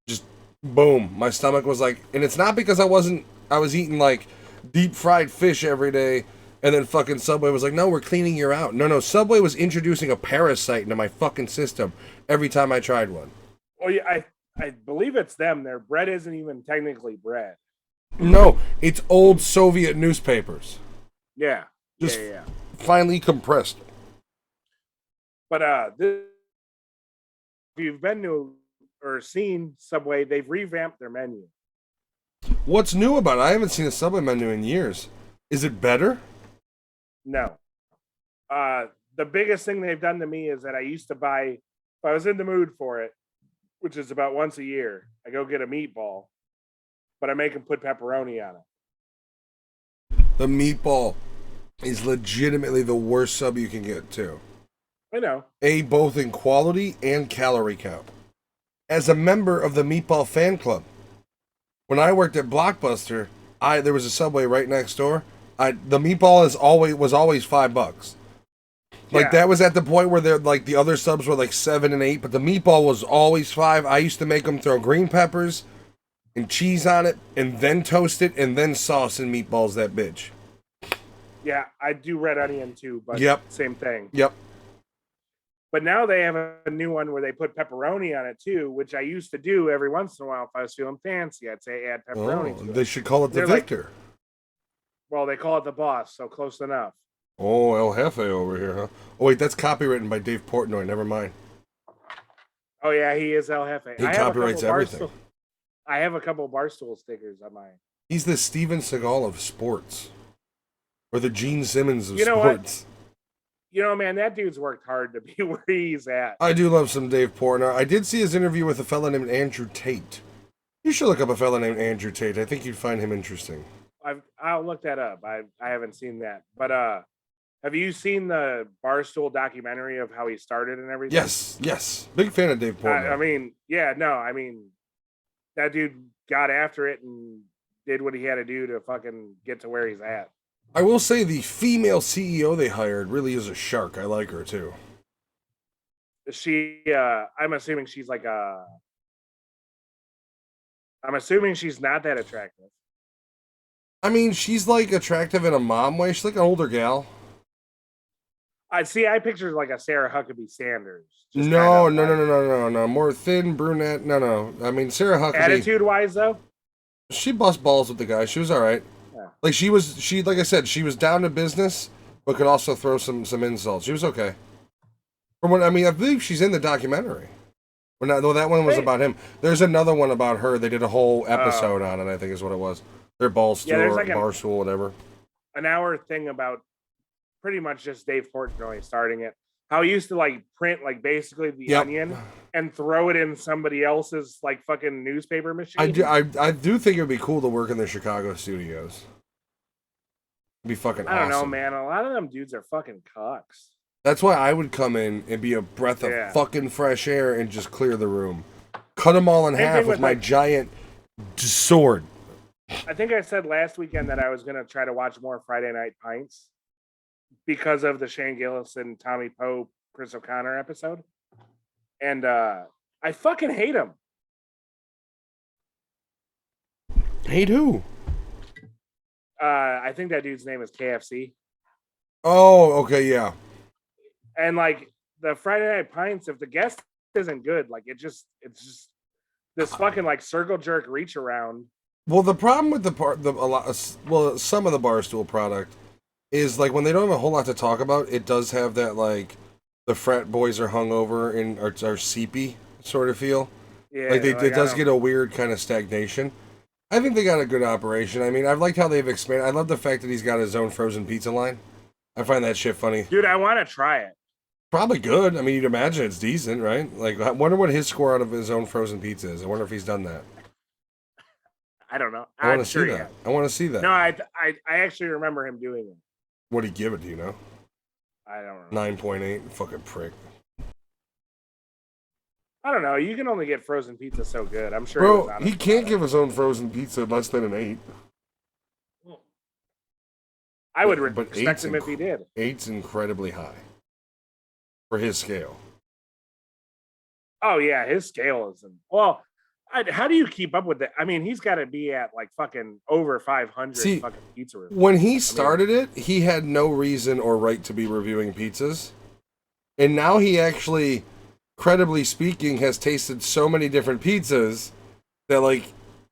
just boom, my stomach was like... And it's not because I was eating like deep fried fish every day. And then fucking Subway was like, no, we're cleaning you out. No, Subway was introducing a parasite into my fucking system every time I tried one. Oh, yeah, I believe it's them. Their bread isn't even technically bread. No, it's old Soviet newspapers. Yeah. Just yeah. finely compressed. But if you've been to or seen Subway, they've revamped their menu. What's new about it? I haven't seen a Subway menu in years. Is it better? No. The biggest thing they've done to me is that I used to buy, if I was in the mood for it, which is about once a year, I go get a meatball, but I make them put pepperoni on it. The meatball is legitimately the worst sub you can get, too. I know. Both in quality and calorie count. As a member of the Meatball Fan Club, when I worked at Blockbuster, there was a Subway right next door. The meatball was always $5. Like that was at the point where they're like the other subs were like 7 and 8, but the meatball was always $5. I used to make them throw green peppers and cheese on it, and then toast it, and then sauce and meatballs that bitch. Yeah, I do red onion too, but same thing. Yep. But now they have a new one where they put pepperoni on it too, which I used to do every once in a while if I was feeling fancy. I'd say add pepperoni to it. They should call it the Victor. Well, they call it the Boss, so close enough. Oh, El Jefe over here, huh? Oh, wait, that's copywritten by Dave Portnoy. Never mind. Oh, yeah, he is El Jefe. He copyrights everything. I have a couple of Barstool stickers on mine. He's the Steven Seagal of sports. Or the Gene Simmons of sports. What? You know, man, that dude's worked hard to be where he's at. I do love some Dave Portnoy. I did see his interview with a fella named Andrew Tate. You should look up a fella named Andrew Tate. I think you'd find him interesting. I'll look that up. I haven't seen that. But have you seen the Barstool documentary of how he started and everything? Yes. Big fan of Dave Portnoy. I mean, that dude got after it and did what he had to do to fucking get to where he's at. I will say the female CEO they hired really is a shark. I like her too. I'm assuming she's like I'm assuming she's not that attractive. I mean, she's like attractive in a mom way. She's like an older gal. I pictured like a Sarah Huckabee Sanders. No. More thin, brunette. No. I mean, Sarah Huckabee. Attitude-wise, though? She bust balls with the guy. She was all right. Yeah. Like, like I said, she was down to business, but could also throw some insults. She was okay. I believe she's in the documentary. Well, that one was about him. There's another one about her. They did a whole episode on it, I think is what it was. Their Barstool, like Barstool, whatever. An hour thing about pretty much just Dave Portnoy starting it. How he used to like print like basically the Onion and throw it in somebody else's like fucking newspaper machine. I do think it would be cool to work in the Chicago studios. It'd be fucking I don't know, awesome. man. A lot of them dudes are fucking cucks. That's why I would come in and be a breath of Yeah. fucking fresh air and just clear the room. Cut them all in Same half thing with with, my like- giant sword. I think I said last weekend that I was gonna try to watch more Friday Night Pints because of the Shane Gillis and Tommy Poe, Chris O'Connor episode, and I fucking hate him. Hate who? I think that dude's name is KFC, Oh, okay, yeah. and like the Friday Night Pints, if the guest isn't good, like it's just this fucking like circle jerk reach around. Well, the problem with some of the Barstool product is like when they don't have a whole lot to talk about, it does have that like the frat boys are hungover and are seepy sort of feel. Yeah, Like it does get a weird kind of stagnation. I think they got a good operation. I mean, I've liked how they've expanded. I love the fact that he's got his own frozen pizza line. I find that shit funny. dude. I want to try it. Probably good. I mean, you'd imagine it's decent, right? Like, I wonder what his score out of his own frozen pizza is. I wonder if he's done that. I don't know. I want I'm to sure see he that. has. I want to see that. No, I actually remember him doing it. What'd he give it? Do you know? I don't know. 9.8. Fucking prick. I don't know. You can only get frozen pizza so good. I'm sure. Bro, he can't give his own frozen pizza less than an 8. I would But respect him if he did. 8's incredibly high for his scale. Oh yeah, his scale isn't. Well, how do you keep up with that? I mean, he's got to be at like fucking over 500 See, fucking pizza reviews. When he started it, he had no reason or right to be reviewing pizzas. And now he actually, credibly speaking, has tasted so many different pizzas that, like,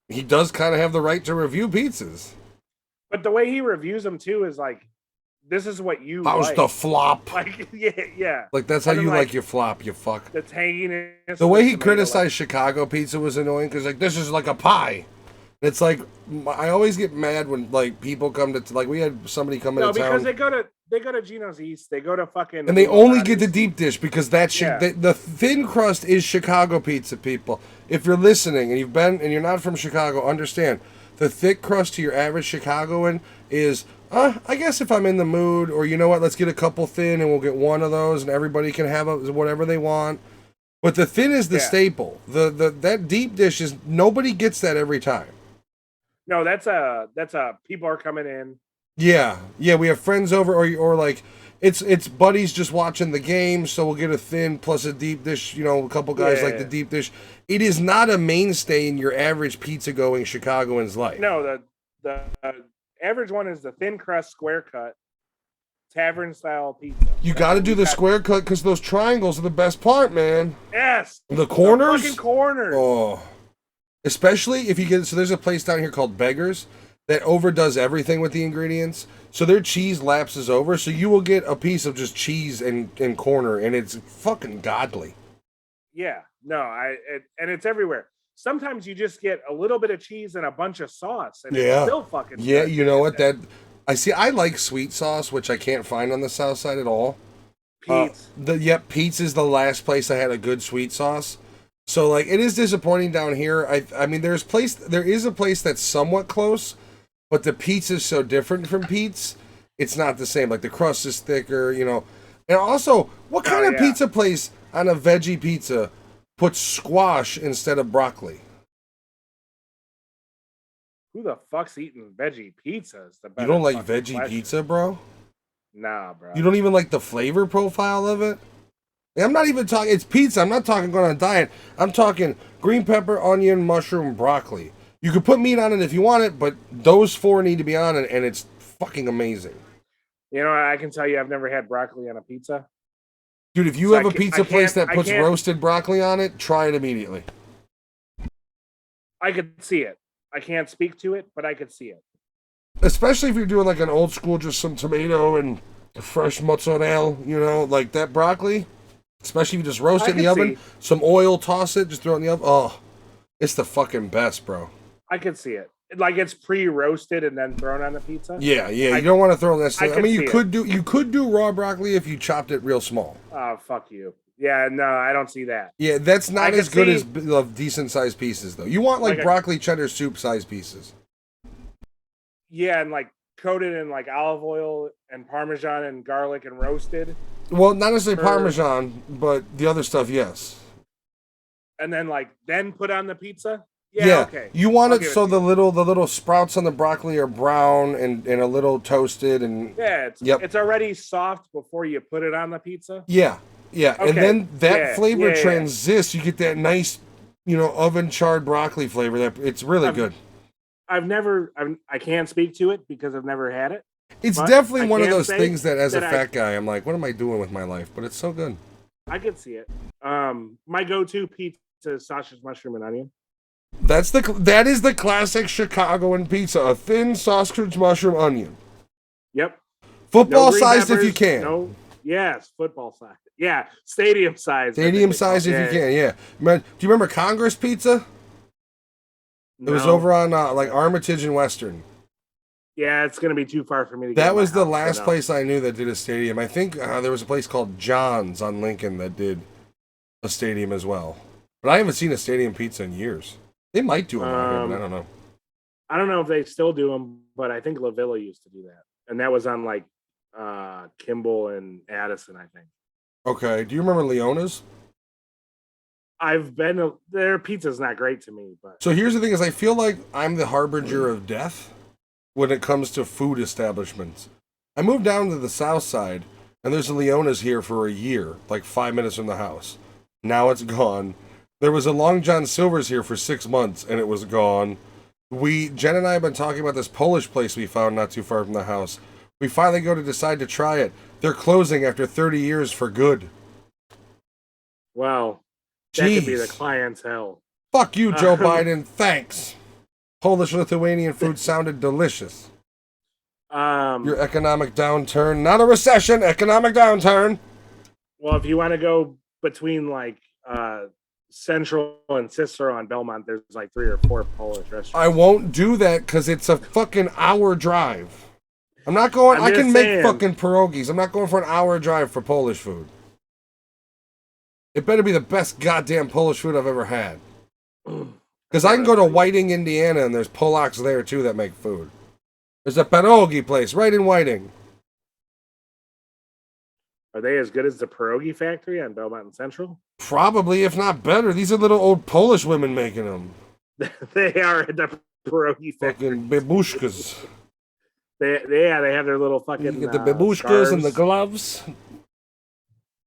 he does kind of have the right to review pizzas. But the way he reviews them too is like, this is what you How's like. the flop? Like, yeah. Like, that's how And then, you like like, your flop, you fuck. The tanginess. The way of he tomato, criticized Chicago pizza was annoying because, like, this is like a pie. It's like, I always get mad when, like, people come to, like, we had somebody come into because town. they go to Gino's East. They go to fucking. And they only get the Bugatti's. deep dish because that's Yeah. the thin crust is Chicago pizza, people. If you're listening and you're not from Chicago, understand the thick crust to your average Chicagoan is, I guess if I'm in the mood, or you know what, let's get a couple thin and we'll get one of those and everybody can have whatever they want. But the thin is the staple. That deep dish is, nobody gets that every time. No, that's a people are coming in. Yeah, we have friends over, or like it's buddies just watching the game, so we'll get a thin plus a deep dish. You know, a couple guys like the deep dish. It is not a mainstay in your average pizza going Chicagoan's life. No, the average one is the thin crust square cut tavern style pizza. You got to do the square cut because those triangles are the best part, man. Yes, The corners, fucking corners. oh, especially if you get. So there's a place down here called Beggars that overdoes everything with the ingredients. So their cheese lapses over, so you will get a piece of just cheese and corner, and it's fucking godly. Yeah, no, and it's everywhere. Sometimes you just get a little bit of cheese and a bunch of sauce, and it's still fucking Yeah, good. you know what? That I like sweet sauce, which I can't find on the south side at all. Pete's. Pete's is the last place I had a good sweet sauce. So like it is disappointing down here. I mean there is a place that's somewhat close, but the pizza's so different from Pete's. It's not the same. Like the crust is thicker, you know. And also, what kind of pizza place on a veggie pizza puts squash instead of broccoli? Who the fuck's eating veggie pizzas? You don't like veggie pizza, bro? Nah, bro. You don't even like the flavor profile of it? I'm not even talking, it's pizza. I'm not talking going on a diet. I'm talking green pepper, onion, mushroom, broccoli. You could put meat on it if you want it, but those four need to be on it, and it's fucking amazing. You know, I can tell you I've never had broccoli on a pizza. Dude, if you have a pizza place that puts roasted broccoli on it, try it immediately. I could see it. I can't speak to it, but I could see it. Especially if you're doing like an old school, just some tomato and fresh mozzarella, you know, like that broccoli. Especially if you just roast it in the oven, some oil, toss it, just throw it in the oven. Oh, it's the fucking best, bro. I could see it. Like it's pre-roasted and then thrown on the pizza. Yeah. You don't want to throw that. I mean, you could do raw broccoli if you chopped it real small. Oh, fuck you. Yeah, no, I don't see that. Yeah, that's not as good as decent sized pieces though. You want like broccoli cheddar soup sized pieces. Yeah, and like coated in like olive oil and Parmesan and garlic and roasted. Well, not necessarily Parmesan, but the other stuff, yes. And then then put on the pizza. Yeah, okay. you want it so the little sprouts on the broccoli are brown and a little toasted and it's already soft before you put it on the pizza. Yeah, okay. And then that flavor transits. You get that nice, oven charred broccoli flavor. That it's really good. I can't speak to it because I've never had it. It's definitely one of those things that, as a fat guy, I'm like, what am I doing with my life? But it's so good. I could see it. My go-to pizza is sausage, mushroom, and onion. That is the classic Chicagoan pizza: a thin sausage, mushroom, onion. Yep. Football sized if you can. Yes, football size. Yeah, stadium size. Stadium size if you can. Yeah. Do you remember Congress Pizza? No. It was over on Armitage and Western. Yeah, it's gonna be too far for me to get. That was the last place I knew that did a stadium. I think there was a place called John's on Lincoln that did a stadium as well. But I haven't seen a stadium pizza in years. They might do them out here, but I don't know. I don't know if they still do them, but I think La Villa used to do that, and that was on Kimball and Addison, I think. Okay. Do you remember Leona's? I've been. Their pizza's not great to me, but so here's the thing: is I feel like I'm the harbinger of death when it comes to food establishments. I moved down to the south side, and there's a Leona's here for a year, like 5 minutes from the house. Now it's gone. There was a Long John Silver's here for 6 months, and it was gone. Jen and I have been talking about this Polish place we found not too far from the house. We finally go to decide to try it. They're closing after 30 years for good. Wow. That could be the clientele. Fuck you, Joe Biden. Thanks. Polish-Lithuanian food sounded delicious. Your economic downturn. Not a recession, economic downturn. Well, if you want to go between Central and Cicero on Belmont, there's 3 or 4 Polish restaurants. I won't do that because it's a fucking hour drive. I'm not going. I can make fucking pierogis. I'm not going for an hour drive for Polish food. It better be the best goddamn Polish food I've ever had. Because I can go to Whiting, Indiana, and there's Polacks there too that make food. There's a pierogi place right in Whiting. Are they as good as the pierogi factory on Belmont and Central? Probably, if not better. These are little old Polish women making them. They are at the pierogi factory. Fucking babushkas. They have their little fucking. You get the babushkas and the gloves.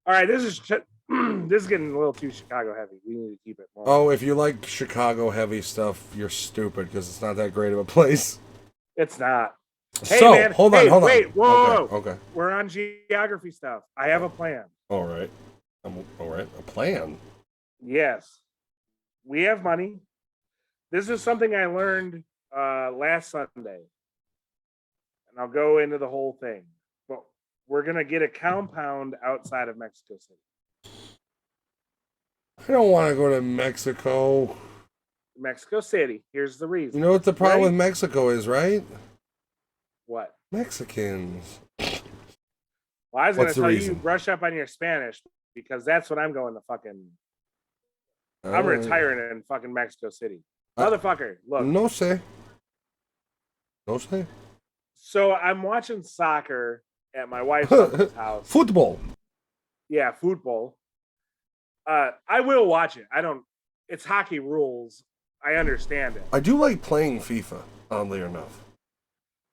All right, this is getting a little too Chicago heavy. We need to keep it more. Oh, if you like Chicago heavy stuff, you're stupid because it's not that great of a place. It's not. Hey, so, man. hold on. Wait, whoa. Okay. We're on geography stuff. I have a plan. All right. A plan? Yes. We have money. This is something I learned last Sunday. And I'll go into the whole thing. But we're going to get a compound outside of Mexico City. I don't want to go to Mexico. Mexico City. Here's the reason. You know what the problem with Mexico is, right? What? Mexicans. Well, I was going to tell you, brush up on your Spanish because that's what I'm going to fucking. I'm retiring in fucking Mexico City. Motherfucker, look. No sé. So I'm watching soccer at my wife's house. Football. Yeah, football. I will watch it. It's hockey rules. I understand it. I do like playing FIFA, oddly enough.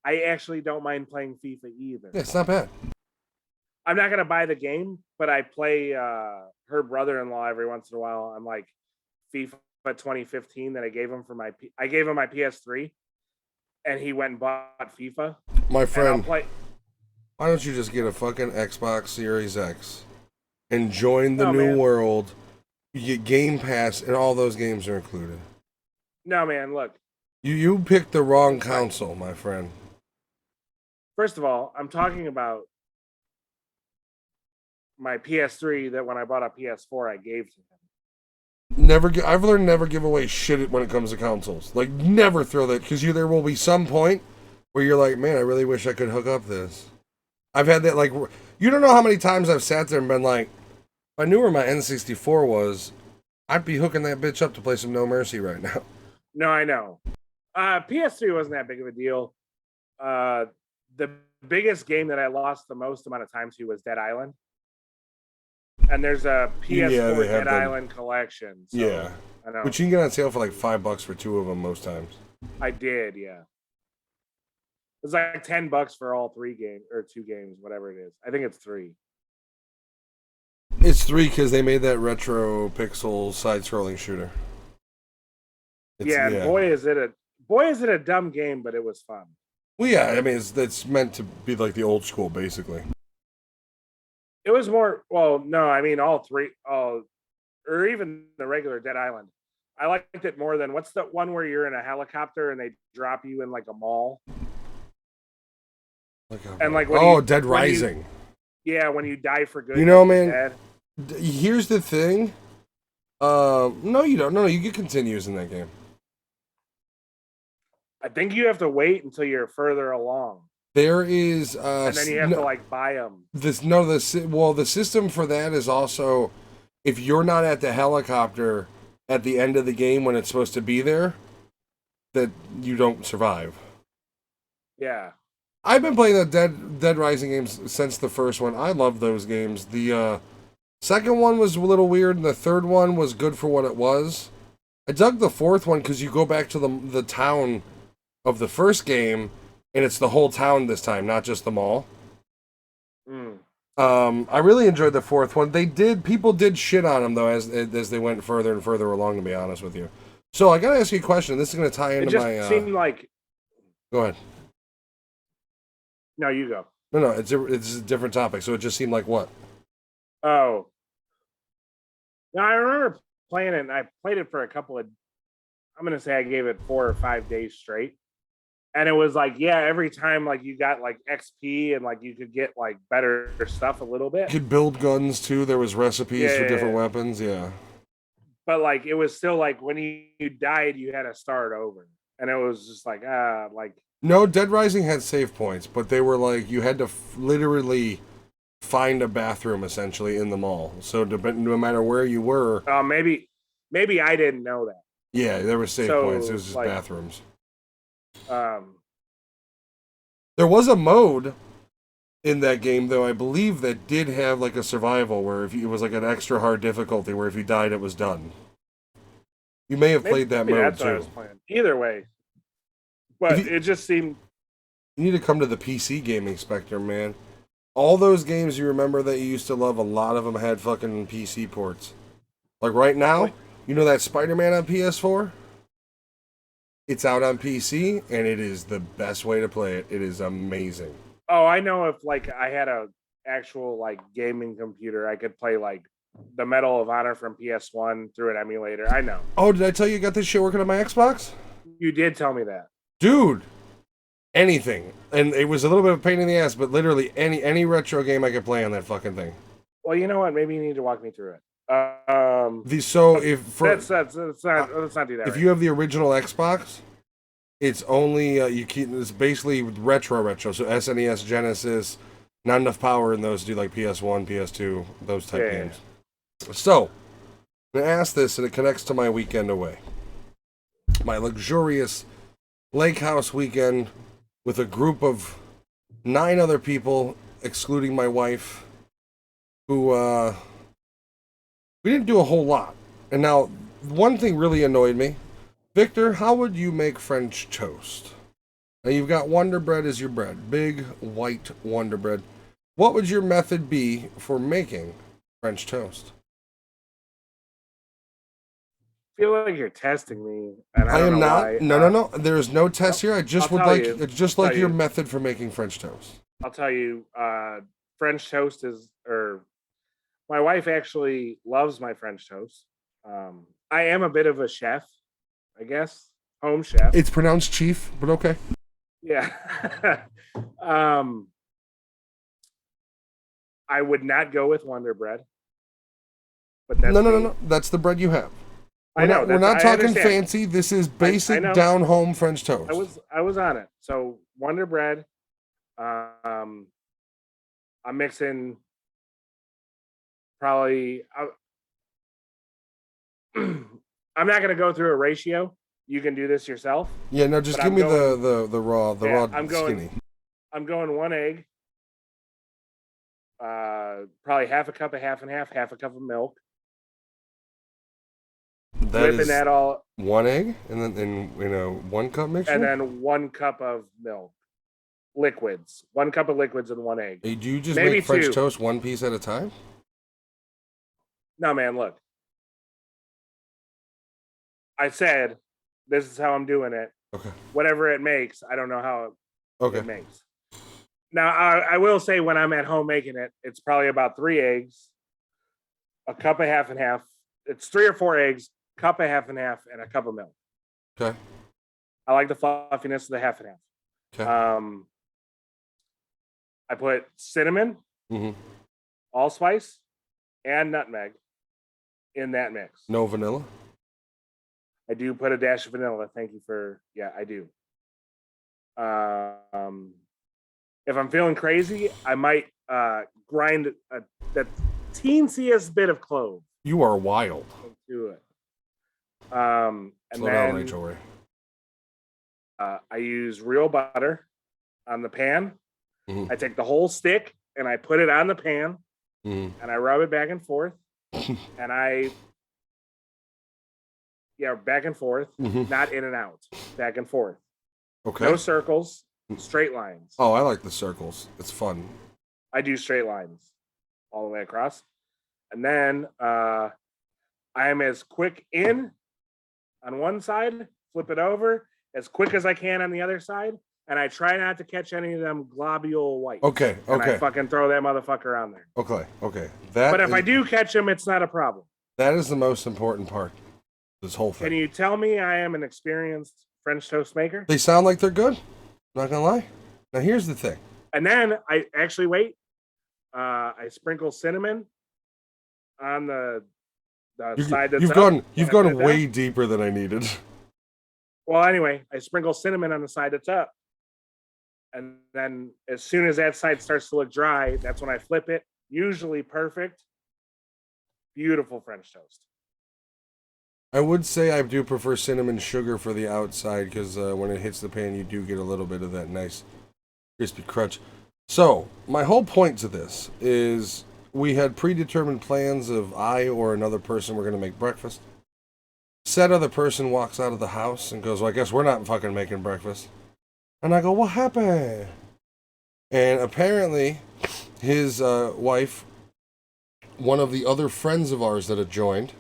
I actually don't mind playing FIFA either. Yeah, it's not bad. I'm not going to buy the game, but I play her brother-in-law every once in a while on FIFA 2015 that I gave him I gave him my PS3 and he went and bought FIFA. My friend, why don't you just get a fucking Xbox Series X and join the new world? You get Game Pass and all those games are included. No, man, look. You picked the wrong console, my friend. First of all, I'm talking about my PS3 that when I bought a PS4, I gave to him. I've learned never give away shit when it comes to consoles. Never throw that, because there will be some point where you're like, man, I really wish I could hook up this. I've had that, you don't know how many times I've sat there and been like, if I knew where my N64 was, I'd be hooking that bitch up to play some No Mercy right now. No, I know. PS3 wasn't that big of a deal. the biggest game that I lost the most amount of time to was Dead Island. And there's a PS4 Dead Island collection. So yeah. I know. Which you can get on sale for like $5 for 2 of them most times. I did, yeah. It's like $10 for all 3 games or 2 games, whatever it is. I think it's 3. It's 3 because they made that retro pixel side-scrolling shooter. Boy is it a dumb game, but it was fun. Well, yeah, I mean it's meant to be like the old school, basically. It was more. Well, no, I mean all 3, or even the regular Dead Island. I liked it more than what's the one where you're in a helicopter and they drop you in like a mall. And like Dead Rising. When you die for good. You know, man. Here's the thing. No, you don't. No, you get continues in that game. I think you have to wait until you're further along. There is, and then you have to like buy them. The system for that is also if you're not at the helicopter at the end of the game when it's supposed to be there, that you don't survive. Yeah. I've been playing the Dead Rising games since the first one. I love those games. The second one was a little weird, and the third one was good for what it was. I dug the fourth one because you go back to the town of the first game, and it's the whole town this time, not just the mall. I really enjoyed the fourth one. People did shit on them though as they went further and further along. To be honest with you, so I gotta ask you a question. This is gonna tie into my. It just seemed like. Go ahead. No, you go. No, it's a different topic. So it just seemed like what? Oh. Now I remember playing it, and I played it for a couple of. I'm gonna say I gave it 4 or 5 days straight. And it was like, every time like you got like XP and like you could get like better stuff a little bit. You could build guns too. There was recipes for different weapons. Yeah. But like it was still like when you died, you had to start over, and it was just like No, Dead Rising had save points, but they were like you had to literally find a bathroom essentially in the mall. So no matter where you were. Maybe I didn't know that. Yeah, there were save points. It was just like, bathrooms. There was a mode in that game, though, I believe, that did have like a survival where it was like an extra hard difficulty where if you died, it was done. You may have played that mode that's too. What I was playing. Either way, but it just seemed. You need to come to the PC gaming spectrum, man. All those games you remember that you used to love, a lot of them had fucking PC ports. Like right now, you know that Spider-Man on PS4? It's out on PC, and it is the best way to play it. It is amazing. Oh, I know if like I had a actual like gaming computer, I could play like the Medal of Honor from PS1 through an emulator. I know. Oh, did I tell you got this shit working on my Xbox? You did tell me that. Dude, anything. And it was a little bit of a pain in the ass, but literally any retro game I could play on that fucking thing. Well, you know what? Maybe you need to walk me through it. Let's not do that. If you have the original Xbox, it's only it's basically retro. So SNES, Genesis, not enough power in those to do like PS1, PS2, those type games. So I'm gonna ask this, and it connects to my weekend away. My luxurious lake house weekend with a group of 9 other people, excluding my wife, who we didn't do a whole lot. And now, one thing really annoyed me. Victor, how would you make French toast? Now, you've got Wonder Bread as your bread. Big, white Wonder Bread. What would your method be for making French toast? I feel like you're testing me. And I am not. Why. No. There is no test here. I just would like your method for making French toast. I'll tell you, French toast is, my wife actually loves my French toast. I am a bit of a chef, I guess, home chef. It's pronounced chief, but okay. Yeah. I would not go with Wonder Bread. But that's no. That's the bread you have. We're not talking fancy. This is basic down home French toast. I was on it. So Wonder Bread. I'm mixing probably. I'm not going to go through a ratio. You can do this yourself. Yeah, no, just give me the raw skinny. I'm going 1 egg, probably half a cup of half and half a cup of milk. That Whipping is that all, 1 egg, and then in a 1 cup mixture. and then 1 cup of milk, liquids. 1 cup of liquids and 1 egg. Hey, do you just Maybe make French 2. toast one piece at a time? No, man, look. I said, this is how I'm doing it. Okay. Whatever it makes, I don't know how it makes. Now, I will say when I'm at home making it, it's probably about 3 eggs, a cup of half and half. It's 3 or 4 eggs, cup of half and half, and a cup of milk. Okay. I like the fluffiness of the half and half. Okay. I put cinnamon, allspice, and nutmeg in that mix. No vanilla? I do put a dash of vanilla. Thank you for, yeah, I do. If I'm feeling crazy, I might grind that teensiest bit of clove. You are wild. Do it. And Slow then down, Rachel Ray. I use real butter on the pan. I take the whole stick and I put it on the pan and I rub it back and forth. And back and forth, not in and out, back and forth. Okay. No circles, straight lines. Oh, I like the circles. It's fun. I do straight lines all the way across. And then I am as quick in on one side, flip it over, as quick as I can on the other side. And I try not to catch any of them globule whites. Okay. And I fucking throw that motherfucker on there. Okay. But if I do catch them, it's not a problem. That is the most important part. This whole thing. Can you tell me I am an experienced French toast maker? They sound like they're good. Not gonna lie. Now here's the thing. And then I actually wait. I sprinkle cinnamon on the side that's You've gone way deeper than I needed. Well, anyway, I sprinkle cinnamon on the side that's up. And then as soon as that side starts to look dry, that's when I flip it. Usually perfect. Beautiful French toast. I would say I do prefer cinnamon sugar for the outside because when it hits the pan, you do get a little bit of that nice crispy crunch. So, my whole point to this is we had predetermined plans of I or another person were going to make breakfast. Said other person walks out of the house and goes, well, I guess we're not fucking making breakfast. And I go, what happened? And apparently, his wife, one of the other friends of ours that had joined,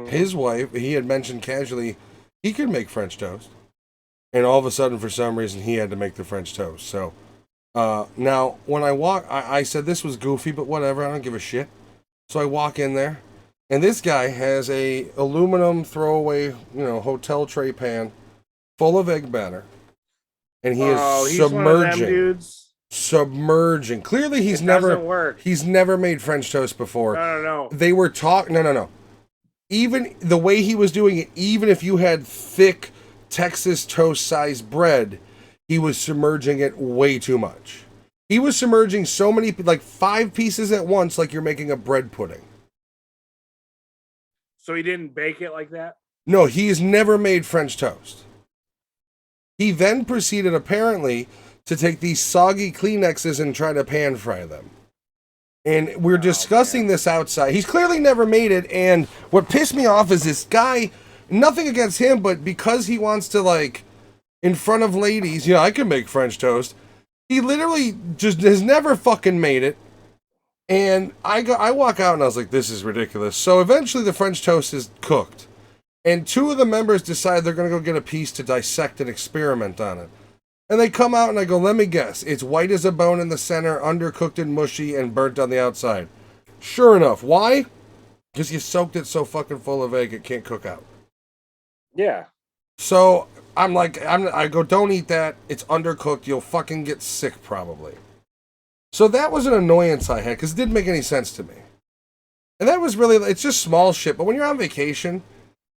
his wife, he had mentioned casually, he could make French toast. And all of a sudden, for some reason, he had to make the French toast. So, now, when I walk, I said this was goofy, but whatever, I don't give a shit. So I walk in there, and this guy has a aluminum throwaway, hotel tray pan full of egg batter. And he is submerging. Clearly, he's never made French toast before. No. They were no. Even the way he was doing it, even if you had thick Texas toast sized bread, he was submerging it way too much. He was submerging so many, like 5 pieces at once, like you're making a bread pudding. So he didn't bake it like that? No, he's never made French toast. He then proceeded, apparently, to take these soggy Kleenexes and try to pan fry them. And we're discussing this outside. He's clearly never made it, and what pissed me off is this guy, nothing against him, but because he wants to, in front of ladies, I can make French toast. He literally just has never fucking made it. And I walk out and I was like, this is ridiculous. So eventually the French toast is cooked. And 2 of the members decide they're going to go get a piece to dissect and experiment on it. And they come out and I go, let me guess. It's white as a bone in the center, undercooked and mushy, and burnt on the outside. Sure enough. Why? Because you soaked it so fucking full of egg it can't cook out. Yeah. So I'm like, I go, don't eat that. It's undercooked. You'll fucking get sick probably. So that was an annoyance I had because it didn't make any sense to me. And that was really, it's just small shit. But when you're on vacation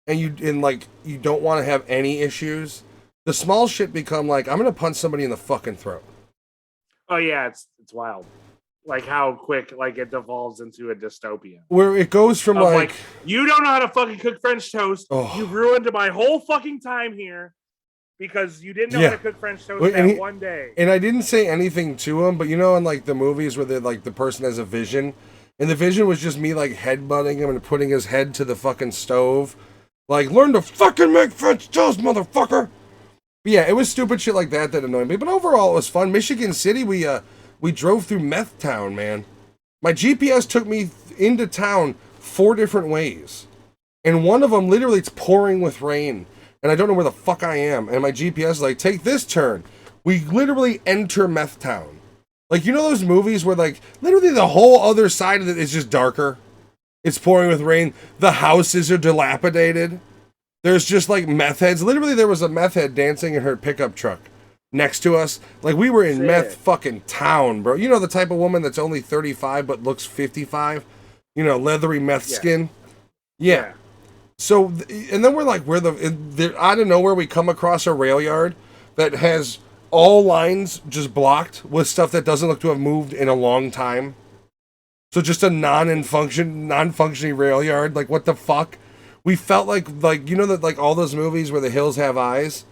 and you don't want to have any issues, the small shit become like, I'm going to punch somebody in the fucking throat. Oh yeah, it's wild. Like how quick it devolves into a dystopia. Where it goes from you don't know how to fucking cook French toast. Oh. You've ruined my whole fucking time here. because you didn't know Yeah. how to cook French toast Wait, that one day. And I didn't say anything to him, but you know, in like the movies where they like the person has a vision, and the vision was just me like headbutting him and putting his head to the fucking stove, like learn to fucking make French toast, motherfucker. But yeah, it was stupid shit like that that annoyed me. But overall, it was fun. Michigan City, we drove through Meth Town, man. My GPS took me into town 4 different ways, and one of them literally it's pouring with rain, and I don't know where the fuck I am. And my GPS is like, take this turn. We literally enter Meth Town. Like, you know those movies where like literally the whole other side of it is just darker. It's pouring with rain. The houses are dilapidated. There's just like meth heads. Literally, there was a meth head dancing in her pickup truck next to us. Like, we were in meth fucking town, bro. You know the type of woman that's only 35 but looks 55? You know, leathery meth skin? Yeah. So, and then we're like, out of nowhere, we come across a rail yard that has all lines just blocked with stuff that doesn't look to have moved in a long time. So just a non-functioning rail yard. Like, what the fuck? We felt like you know that like all those movies where the hills have eyes.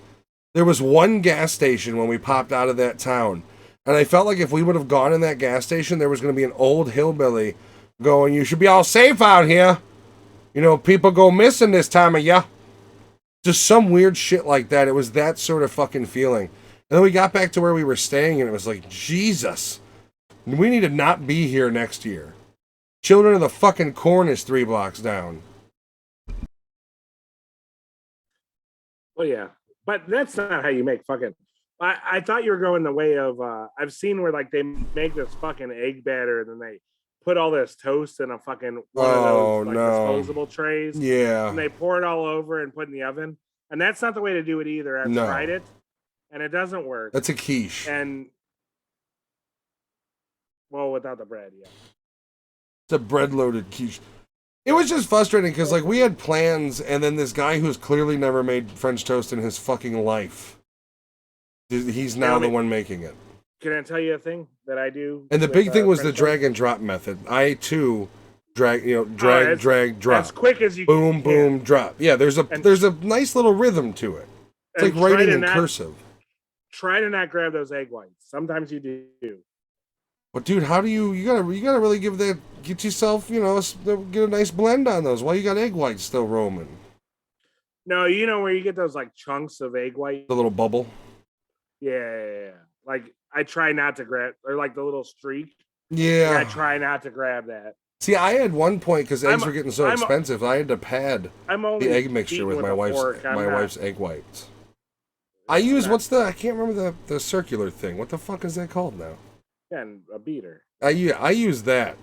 There was one gas station when we popped out of that town, and I felt like if we would have gone in that gas station, there was going to be an old hillbilly going, "You should be all safe out here. You know, people go missing this time of year." Just some weird shit like that. It was that sort of fucking feeling. And then we got back to where we were staying, and it was like, Jesus, we need to not be here next year. Children of the fucking Corn is 3 blocks down. Well, yeah, but that's not how you make fucking. I thought you were going the way of. I've seen where like they make this fucking egg batter and then they put all this toast in a fucking one of those like disposable trays. Yeah. And they pour it all over and put in the oven. And that's not the way to do it either. I've tried it, and it doesn't work. That's a quiche. And well, without the bread, yeah. It's a bread-loaded quiche. It was just frustrating because, like, we had plans, and then this guy who's clearly never made French toast in his fucking life, he's now the one making it. Can I tell you a thing that I do? And the big thing was the drag and drop method. I too drag, drag, drop. As quick as you boom, boom, drop. Yeah, there's a nice little rhythm to it. It's like writing in cursive. Try to not grab those egg whites. Sometimes you do. But dude, how do you gotta really get yourself, get a nice blend on those. Why you got egg whites still roaming? No, you know where you get those like chunks of egg white? The little bubble? Yeah. Like I try not to grab, or like the little streak. Yeah. Like, I try not to grab that. See, I had one point because eggs were getting so expensive, I had to pad the egg mixture with my wife's egg whites. I can't remember the circular thing. What the fuck is that called now? And a beater. I use that,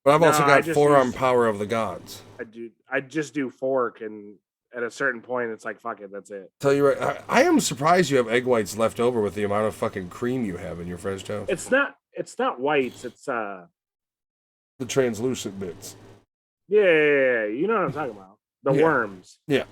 but I've also got forearm power of the gods. I just do fork, and at a certain point, it's like fuck it, that's it. Tell you right, I am surprised you have egg whites left over with the amount of fucking cream you have in your French toast. It's not whites. It's the translucent bits. Yeah, you know what I'm talking about. The worms. Yeah.